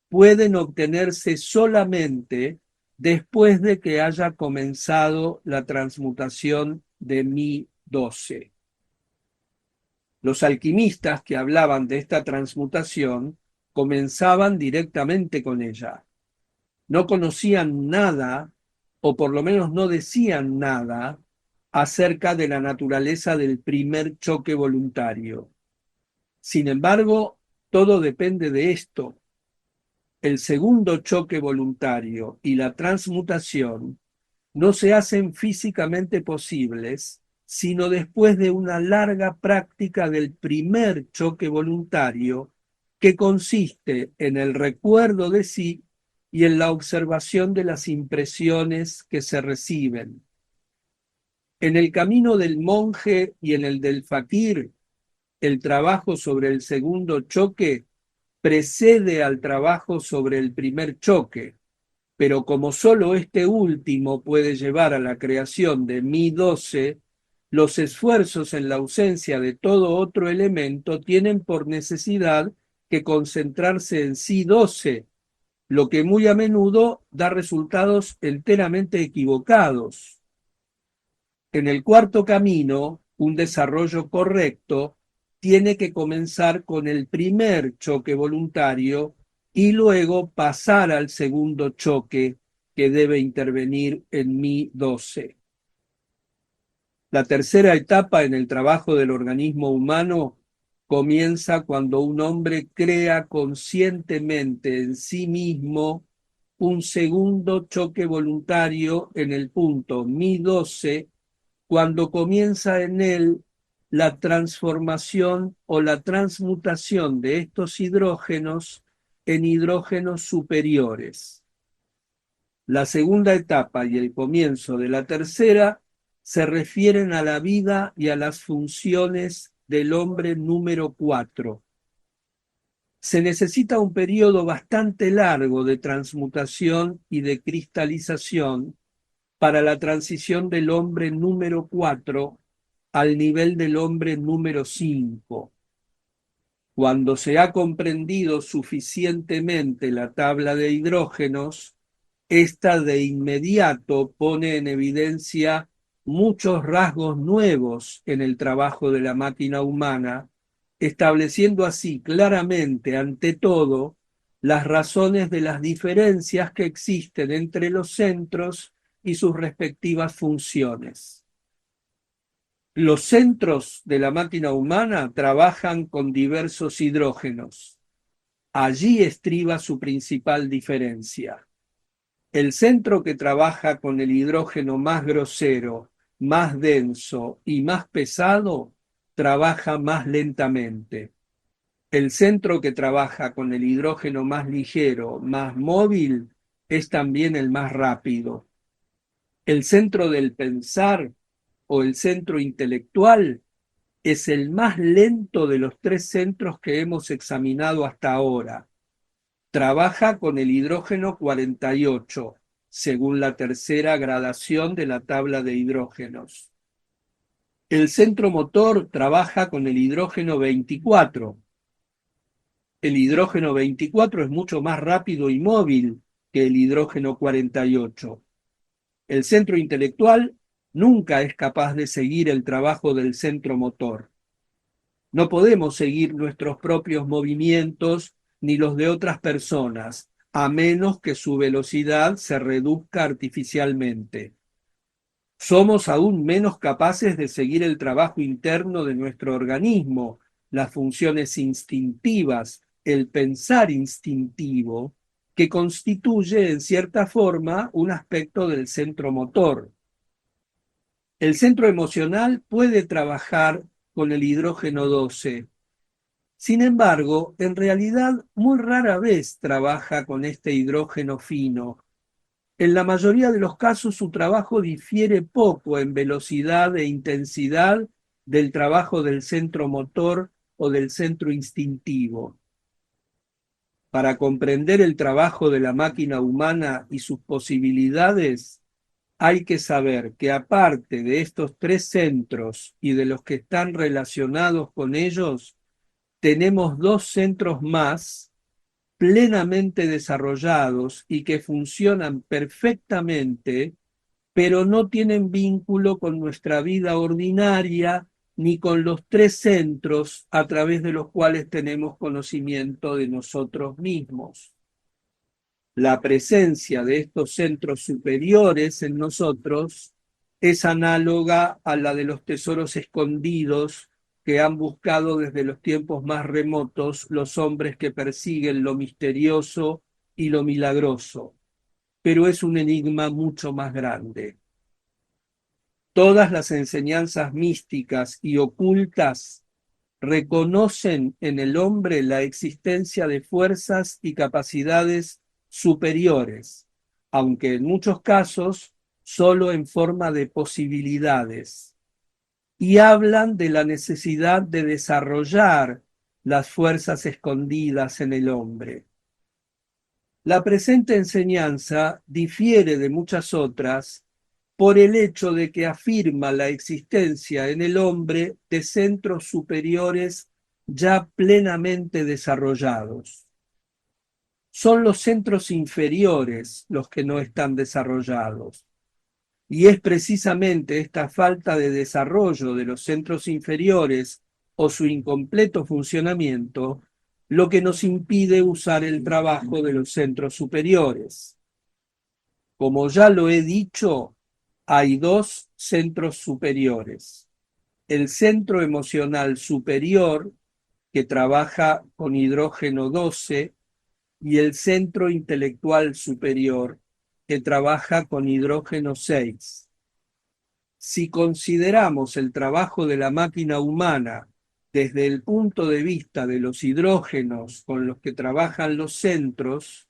pueden obtenerse solamente después de que haya comenzado la transmutación de Mi 12. Los alquimistas que hablaban de esta transmutación comenzaban directamente con ella. No conocían nada, o por lo menos no decían nada, acerca de la naturaleza del primer choque voluntario. Sin embargo, todo depende de esto. El segundo choque voluntario y la transmutación no se hacen físicamente posibles, sino después de una larga práctica del primer choque voluntario, que consiste en el recuerdo de sí y en la observación de las impresiones que se reciben. En el camino del monje y en el del fakir, el trabajo sobre el segundo choque precede al trabajo sobre el primer choque, pero como solo este último puede llevar a la creación de Mi 12, los esfuerzos en la ausencia de todo otro elemento tienen por necesidad que concentrarse en Si 12, lo que muy a menudo da resultados enteramente equivocados. En el cuarto camino, un desarrollo correcto tiene que comenzar con el primer choque voluntario y luego pasar al segundo choque que debe intervenir en mi 12. La tercera etapa en el trabajo del organismo humano comienza cuando un hombre crea conscientemente en sí mismo un segundo choque voluntario en el punto mi 12, cuando comienza en él la transformación o la transmutación de estos hidrógenos en hidrógenos superiores. La segunda etapa y el comienzo de la tercera se refieren a la vida y a las funciones del hombre número 4. Se necesita un periodo bastante largo de transmutación y de cristalización para la transición del hombre número 4 al nivel del hombre número 5. Cuando se ha comprendido suficientemente la tabla de hidrógenos, esta de inmediato pone en evidencia muchos rasgos nuevos en el trabajo de la máquina humana, estableciendo así claramente, ante todo, las razones de las diferencias que existen entre los centros y sus respectivas funciones. Los centros de la máquina humana trabajan con diversos hidrógenos. Allí estriba su principal diferencia. El centro que trabaja con el hidrógeno más grosero, más denso y más pesado, trabaja más lentamente. El centro que trabaja con el hidrógeno más ligero, más móvil, es también el más rápido. El centro del pensar o el centro intelectual es el más lento de los tres centros que hemos examinado hasta ahora. Trabaja con el hidrógeno 48, según la tercera gradación de la tabla de hidrógenos. El centro motor trabaja con el hidrógeno 24. El hidrógeno 24 es mucho más rápido y móvil que el hidrógeno 48. El centro intelectual nunca es capaz de seguir el trabajo del centro motor. No podemos seguir nuestros propios movimientos ni los de otras personas, a menos que su velocidad se reduzca artificialmente. Somos aún menos capaces de seguir el trabajo interno de nuestro organismo, las funciones instintivas, el pensar instintivo, que constituye en cierta forma un aspecto del centro motor. El centro emocional puede trabajar con el hidrógeno 12. Sin embargo, en realidad muy rara vez trabaja con este hidrógeno fino. En la mayoría de los casos su trabajo difiere poco en velocidad e intensidad del trabajo del centro motor o del centro instintivo. Para comprender el trabajo de la máquina humana y sus posibilidades, hay que saber que aparte de estos tres centros y de los que están relacionados con ellos, tenemos dos centros más plenamente desarrollados y que funcionan perfectamente, pero no tienen vínculo con nuestra vida ordinaria ni con los tres centros a través de los cuales tenemos conocimiento de nosotros mismos. La presencia de estos centros superiores en nosotros es análoga a la de los tesoros escondidos que han buscado desde los tiempos más remotos los hombres que persiguen lo misterioso y lo milagroso, pero es un enigma mucho más grande. Todas las enseñanzas místicas y ocultas reconocen en el hombre la existencia de fuerzas y capacidades superiores, aunque en muchos casos solo en forma de posibilidades, y hablan de la necesidad de desarrollar las fuerzas escondidas en el hombre. La presente enseñanza difiere de muchas otras por el hecho de que afirma la existencia en el hombre de centros superiores ya plenamente desarrollados. Son los centros inferiores los que no están desarrollados. Y es precisamente esta falta de desarrollo de los centros inferiores o su incompleto funcionamiento lo que nos impide usar el trabajo de los centros superiores. Como ya lo he dicho, hay dos centros superiores. El centro emocional superior, que trabaja con hidrógeno 12, y el centro intelectual superior, que trabaja con hidrógeno 6. Si consideramos el trabajo de la máquina humana desde el punto de vista de los hidrógenos con los que trabajan los centros,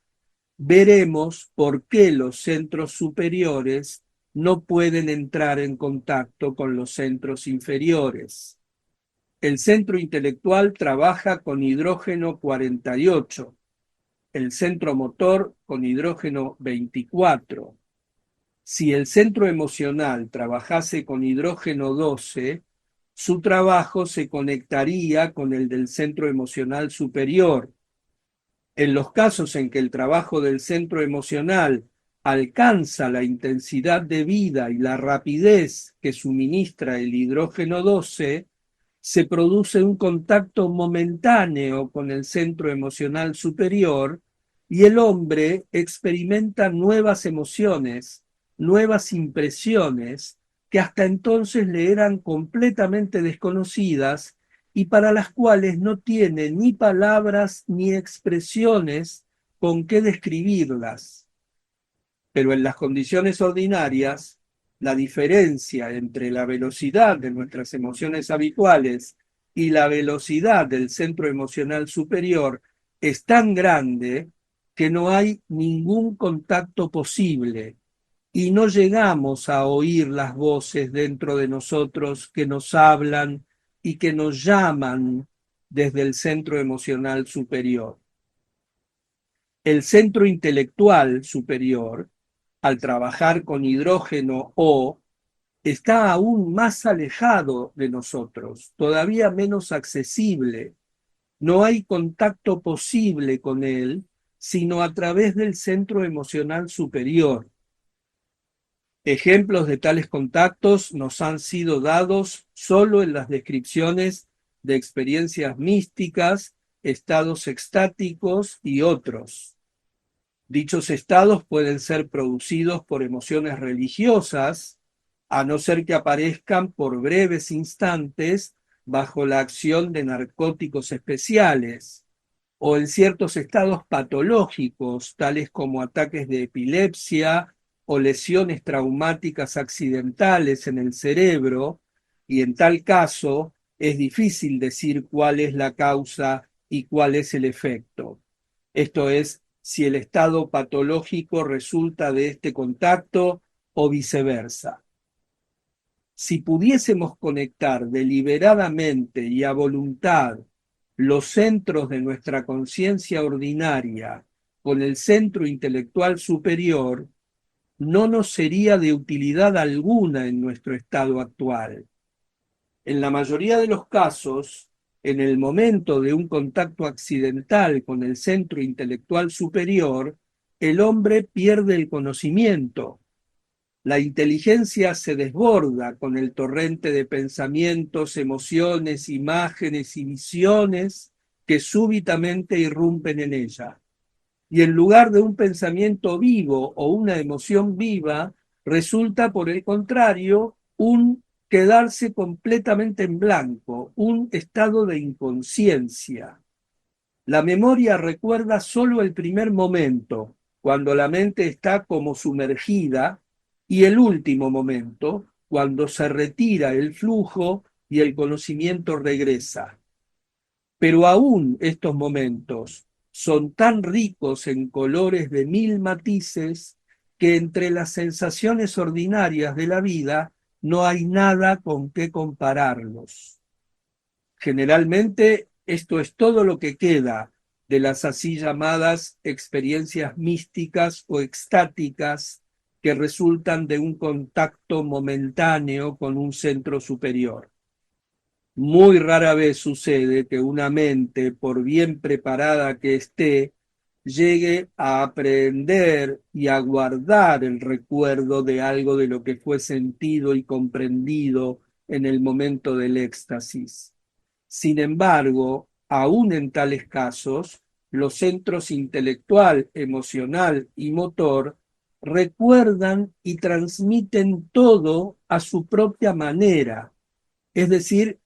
veremos por qué los centros superiores no pueden entrar en contacto con los centros inferiores. El centro intelectual trabaja con hidrógeno 48, el centro motor con hidrógeno 24. Si el centro emocional trabajase con hidrógeno 12, su trabajo se conectaría con el del centro emocional superior. En los casos en que el trabajo del centro emocional alcanza la intensidad de vida y la rapidez que suministra el hidrógeno 12, se produce un contacto momentáneo con el centro emocional superior y el hombre experimenta nuevas emociones, nuevas impresiones que hasta entonces le eran completamente desconocidas y para las cuales no tiene ni palabras ni expresiones con qué describirlas. Pero en las condiciones ordinarias, la diferencia entre la velocidad de nuestras emociones habituales y la velocidad del centro emocional superior es tan grande que no hay ningún contacto posible y no llegamos a oír las voces dentro de nosotros que nos hablan y que nos llaman desde el centro emocional superior. El centro intelectual superior, al trabajar con hidrógeno O, está aún más alejado de nosotros, todavía menos accesible. No hay contacto posible con él, sino a través del centro emocional superior. Ejemplos de tales contactos nos han sido dados solo en las descripciones de experiencias místicas, estados extáticos y otros. Dichos estados pueden ser producidos por emociones religiosas, a no ser que aparezcan por breves instantes bajo la acción de narcóticos especiales, o en ciertos estados patológicos, tales como ataques de epilepsia o lesiones traumáticas accidentales en el cerebro, y en tal caso es difícil decir cuál es la causa y cuál es el efecto. Esto es, si el estado patológico resulta de este contacto o viceversa. Si pudiésemos conectar deliberadamente y a voluntad los centros de nuestra conciencia ordinaria con el centro intelectual superior, no nos sería de utilidad alguna en nuestro estado actual. En la mayoría de los casos, en el momento de un contacto accidental con el centro intelectual superior, el hombre pierde el conocimiento. La inteligencia se desborda con el torrente de pensamientos, emociones, imágenes y visiones que súbitamente irrumpen en ella. Y en lugar de un pensamiento vivo o una emoción viva, resulta, por el contrario, un quedarse completamente en blanco, un estado de inconsciencia. La memoria recuerda solo el primer momento, cuando la mente está como sumergida, y el último momento, cuando se retira el flujo y el conocimiento regresa. Pero aún estos momentos son tan ricos en colores de mil matices que entre las sensaciones ordinarias de la vida no hay nada con qué compararlos. Generalmente esto es todo lo que queda de las así llamadas experiencias místicas o extáticas que resultan de un contacto momentáneo con un centro superior. Muy rara vez sucede que una mente, por bien preparada que esté, llegue a aprender y a guardar el recuerdo de algo de lo que fue sentido y comprendido en el momento del éxtasis. Sin embargo, aún en tales casos, los centros intelectual, emocional y motor recuerdan y transmiten todo a su propia manera, es decir,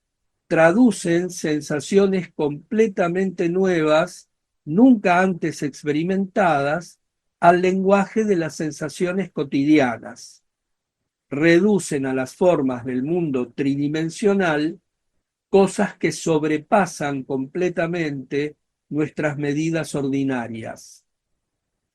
traducen sensaciones completamente nuevas, nunca antes experimentadas, al lenguaje de las sensaciones cotidianas. Reducen a las formas del mundo tridimensional cosas que sobrepasan completamente nuestras medidas ordinarias.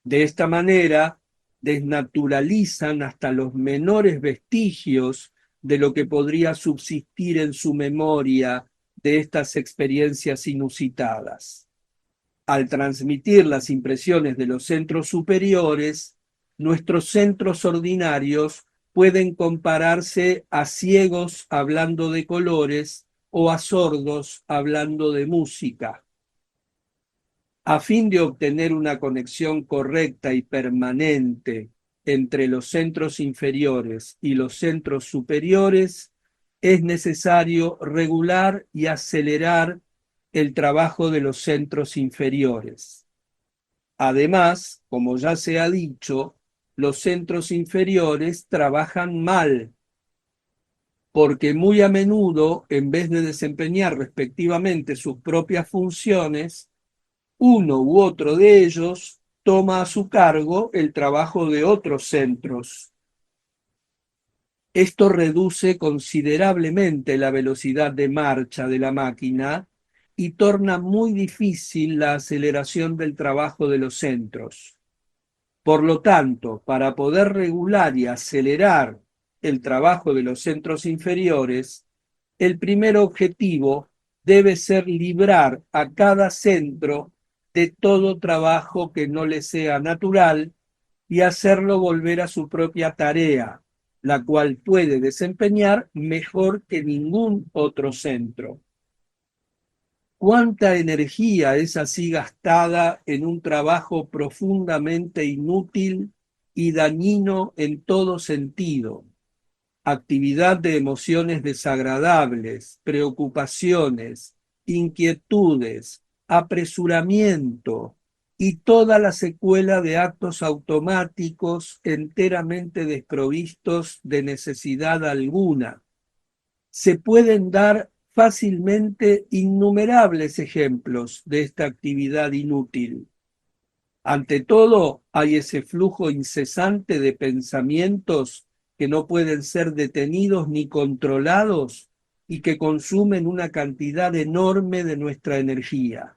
De esta manera, desnaturalizan hasta los menores vestigios de lo que podría subsistir en su memoria de estas experiencias inusitadas. Al transmitir las impresiones de los centros superiores, nuestros centros ordinarios pueden compararse a ciegos hablando de colores o a sordos hablando de música. A fin de obtener una conexión correcta y permanente entre los centros inferiores y los centros superiores, es necesario regular y acelerar el trabajo de los centros inferiores. Además, como ya se ha dicho, los centros inferiores trabajan mal, porque muy a menudo, en vez de desempeñar respectivamente sus propias funciones, uno u otro de ellos toma a su cargo el trabajo de otros centros. Esto reduce considerablemente la velocidad de marcha de la máquina y torna muy difícil la aceleración del trabajo de los centros. Por lo tanto, para poder regular y acelerar el trabajo de los centros inferiores, el primer objetivo debe ser librar a cada centro de todo trabajo que no le sea natural y hacerlo volver a su propia tarea, la cual puede desempeñar mejor que ningún otro centro. ¿Cuánta energía es así gastada en un trabajo profundamente inútil y dañino en todo sentido? Actividad de emociones desagradables, preocupaciones, inquietudes, apresuramiento y toda la secuela de actos automáticos enteramente desprovistos de necesidad alguna. Se pueden dar fácilmente innumerables ejemplos de esta actividad inútil. Ante todo, hay ese flujo incesante de pensamientos que no pueden ser detenidos ni controlados y que consumen una cantidad enorme de nuestra energía.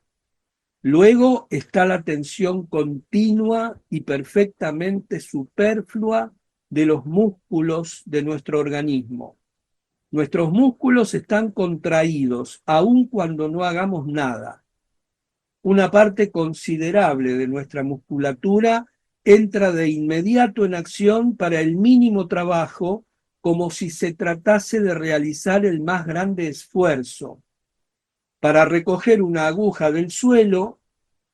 Luego está la tensión continua y perfectamente superflua de los músculos de nuestro organismo. Nuestros músculos están contraídos aun cuando no hagamos nada. Una parte considerable de nuestra musculatura entra de inmediato en acción para el mínimo trabajo, como si se tratase de realizar el más grande esfuerzo. Para recoger una aguja del suelo,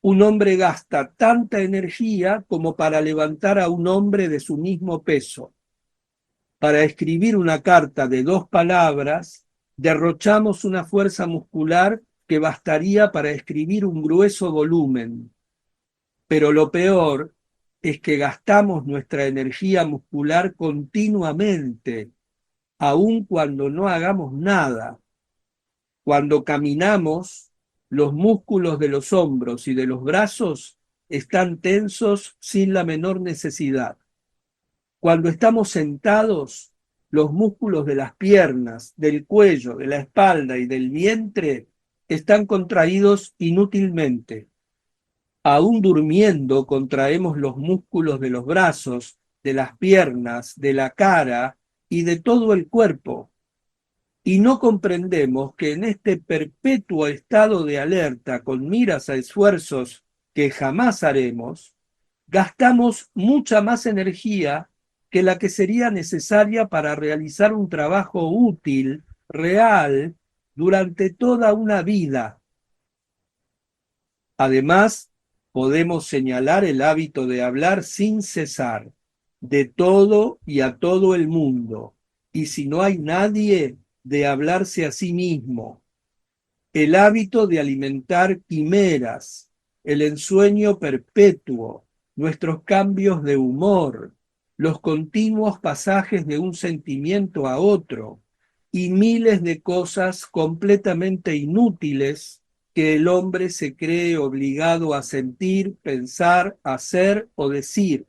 un hombre gasta tanta energía como para levantar a un hombre de su mismo peso. Para escribir una carta de 2 palabras, derrochamos una fuerza muscular que bastaría para escribir un grueso volumen. Pero lo peor es que gastamos nuestra energía muscular continuamente, aun cuando no hagamos nada. Cuando caminamos, los músculos de los hombros y de los brazos están tensos sin la menor necesidad. Cuando estamos sentados, los músculos de las piernas, del cuello, de la espalda y del vientre están contraídos inútilmente. Aún durmiendo, contraemos los músculos de los brazos, de las piernas, de la cara y de todo el cuerpo. Y no comprendemos que en este perpetuo estado de alerta con miras a esfuerzos que jamás haremos, gastamos mucha más energía que la que sería necesaria para realizar un trabajo útil, real, durante toda una vida. Además, podemos señalar el hábito de hablar sin cesar, de todo y a todo el mundo, y si no hay nadie, de hablarse a sí mismo. el hábito de alimentar quimeras, el ensueño perpetuo, nuestros cambios de humor, los continuos pasajes de un sentimiento a otro y miles de cosas completamente inútiles que el hombre se cree obligado a sentir, pensar, hacer o decir.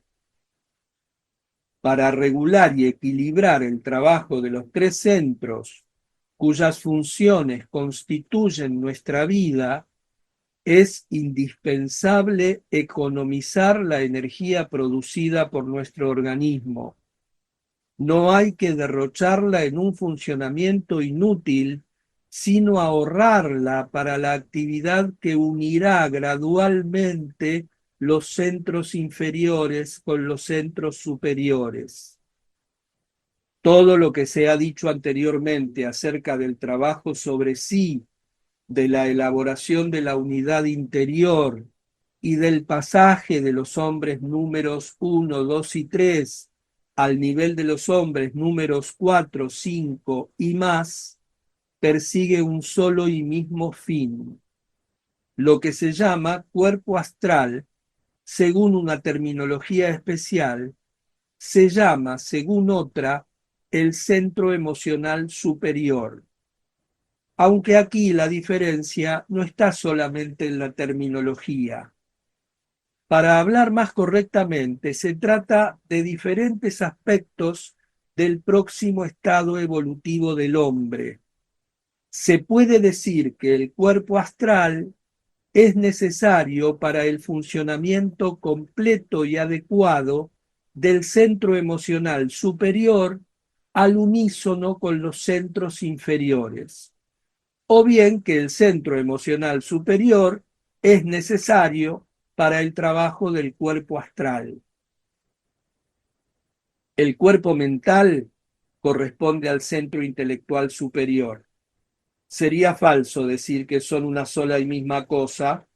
Para regular y equilibrar el trabajo de los tres centros, cuyas funciones constituyen nuestra vida, es indispensable economizar la energía producida por nuestro organismo. No hay que derrocharla en un funcionamiento inútil, sino ahorrarla para la actividad que unirá gradualmente los centros inferiores con los centros superiores. Todo lo que se ha dicho anteriormente acerca del trabajo sobre sí, de la elaboración de la unidad interior y del pasaje de los hombres números 1, 2 y 3 al nivel de los hombres números 4, 5 y más, persigue un solo y mismo fin, lo que se llama cuerpo astral, según una terminología especial, se llama, según otra, el centro emocional superior. Aunque aquí la diferencia no está solamente en la terminología. Para hablar más correctamente, se trata de diferentes aspectos del próximo estado evolutivo del hombre. Se puede decir que el cuerpo astral es necesario para el funcionamiento completo y adecuado del centro emocional superior al unísono con los centros inferiores, o bien que el centro emocional superior es necesario para el trabajo del cuerpo astral. El cuerpo mental corresponde al centro intelectual superior. Sería falso decir que son una sola y misma cosa,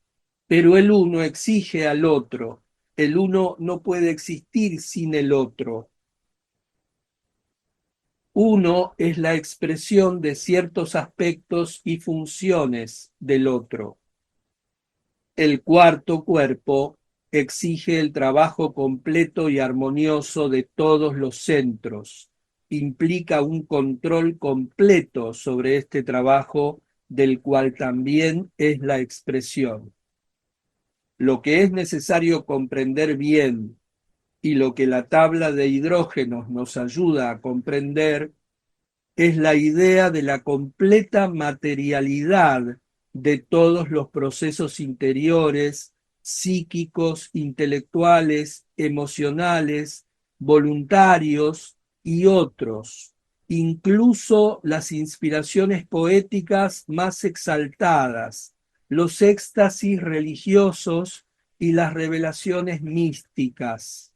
pero el uno exige al otro. El uno no puede existir sin el otro. Uno es la expresión de ciertos aspectos y funciones del otro. El cuarto cuerpo exige el trabajo completo y armonioso de todos los centros. Implica un control completo sobre este trabajo, del cual también es la expresión. Lo que es necesario comprender bien y lo que la tabla de hidrógenos nos ayuda a comprender es la idea de la completa materialidad de todos los procesos interiores, psíquicos, intelectuales, emocionales, voluntarios y otros, incluso las inspiraciones poéticas más exaltadas, los éxtasis religiosos y las revelaciones místicas.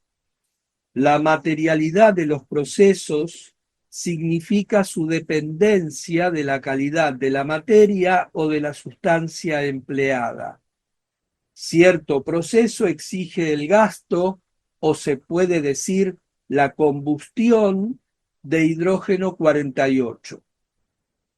La materialidad de los procesos significa su dependencia de la calidad de la materia o de la sustancia empleada. Cierto proceso exige el gasto, o se puede decir la combustión, de hidrógeno 48.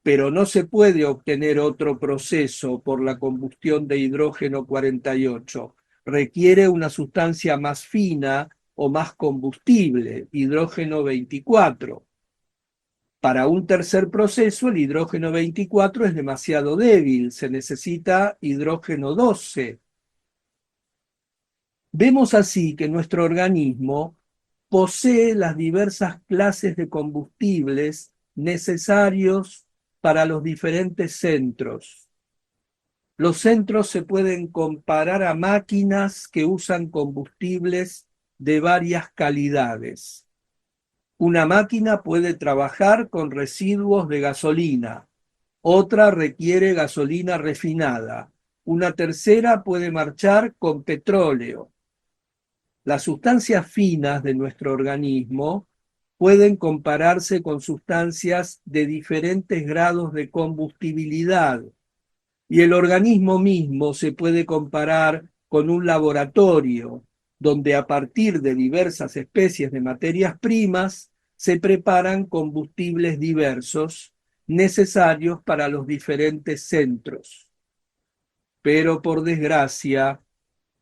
Pero no se puede obtener otro proceso por la combustión de hidrógeno 48. Requiere una sustancia más fina o más combustible, hidrógeno 24. Para un tercer proceso, el hidrógeno 24 es demasiado débil, se necesita hidrógeno 12. Vemos así que nuestro organismo posee las diversas clases de combustibles necesarios para los diferentes centros. Los centros se pueden comparar a máquinas que usan combustibles de varias calidades. Una máquina puede trabajar con residuos de gasolina, otra requiere gasolina refinada, una tercera puede marchar con petróleo. Las sustancias finas de nuestro organismo pueden compararse con sustancias de diferentes grados de combustibilidad, y el organismo mismo se puede comparar con un laboratorio, donde a partir de diversas especies de materias primas se preparan combustibles diversos necesarios para los diferentes centros. Pero por desgracia,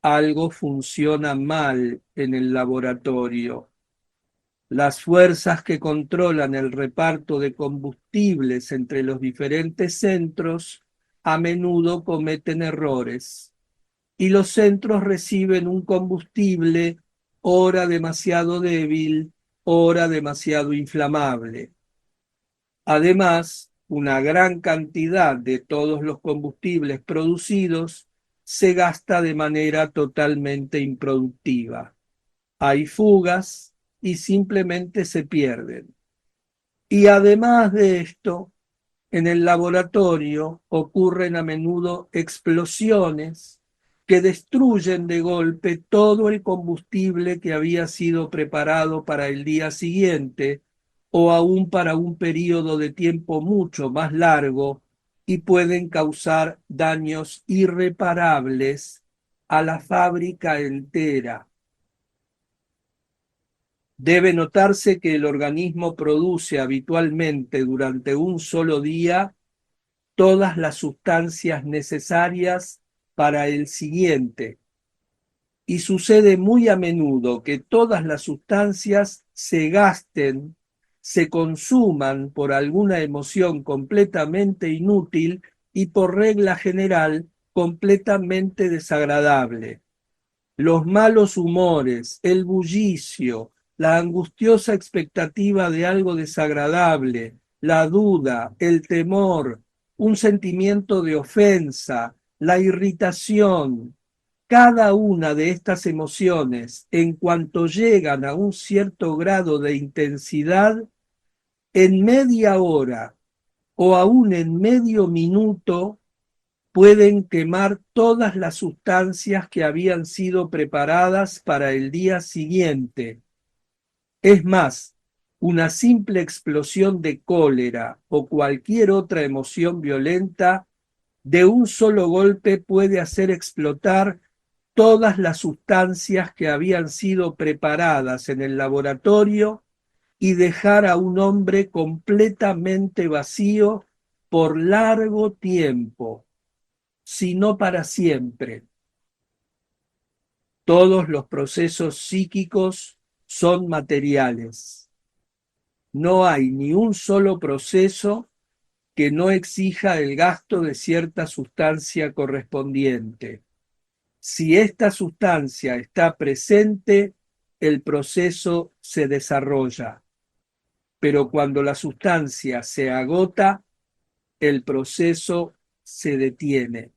algo funciona mal en el laboratorio. Las fuerzas que controlan el reparto de combustibles entre los diferentes centros a menudo cometen errores y los centros reciben un combustible ora demasiado débil, ora demasiado inflamable. Además, una gran cantidad de todos los combustibles producidos se gasta de manera totalmente improductiva. Hay fugas y simplemente se pierden. Y además de esto, en el laboratorio ocurren a menudo explosiones que destruyen de golpe todo el combustible que había sido preparado para el día siguiente o aún para un periodo de tiempo mucho más largo y pueden causar daños irreparables a la fábrica entera. Debe notarse que el organismo produce habitualmente durante un solo día todas las sustancias necesarias para el siguiente, y sucede muy a menudo que todas las sustancias se gasten, se consuman por alguna emoción completamente inútil y por regla general completamente desagradable. Los malos humores, el bullicio, la angustiosa expectativa de algo desagradable, la duda, el temor, un sentimiento de ofensa, la irritación, cada una de estas emociones, en cuanto llegan a un cierto grado de intensidad, en media hora o aún en medio minuto, pueden quemar todas las sustancias que habían sido preparadas para el día siguiente. Es más, una simple explosión de cólera o cualquier otra emoción violenta de un solo golpe puede hacer explotar todas las sustancias que habían sido preparadas en el laboratorio y dejar a un hombre completamente vacío por largo tiempo, si no para siempre. Todos los procesos psíquicos son materiales. No hay ni un solo proceso que no exija el gasto de cierta sustancia correspondiente. Si esta sustancia está presente, el proceso se desarrolla, pero cuando la sustancia se agota, el proceso se detiene.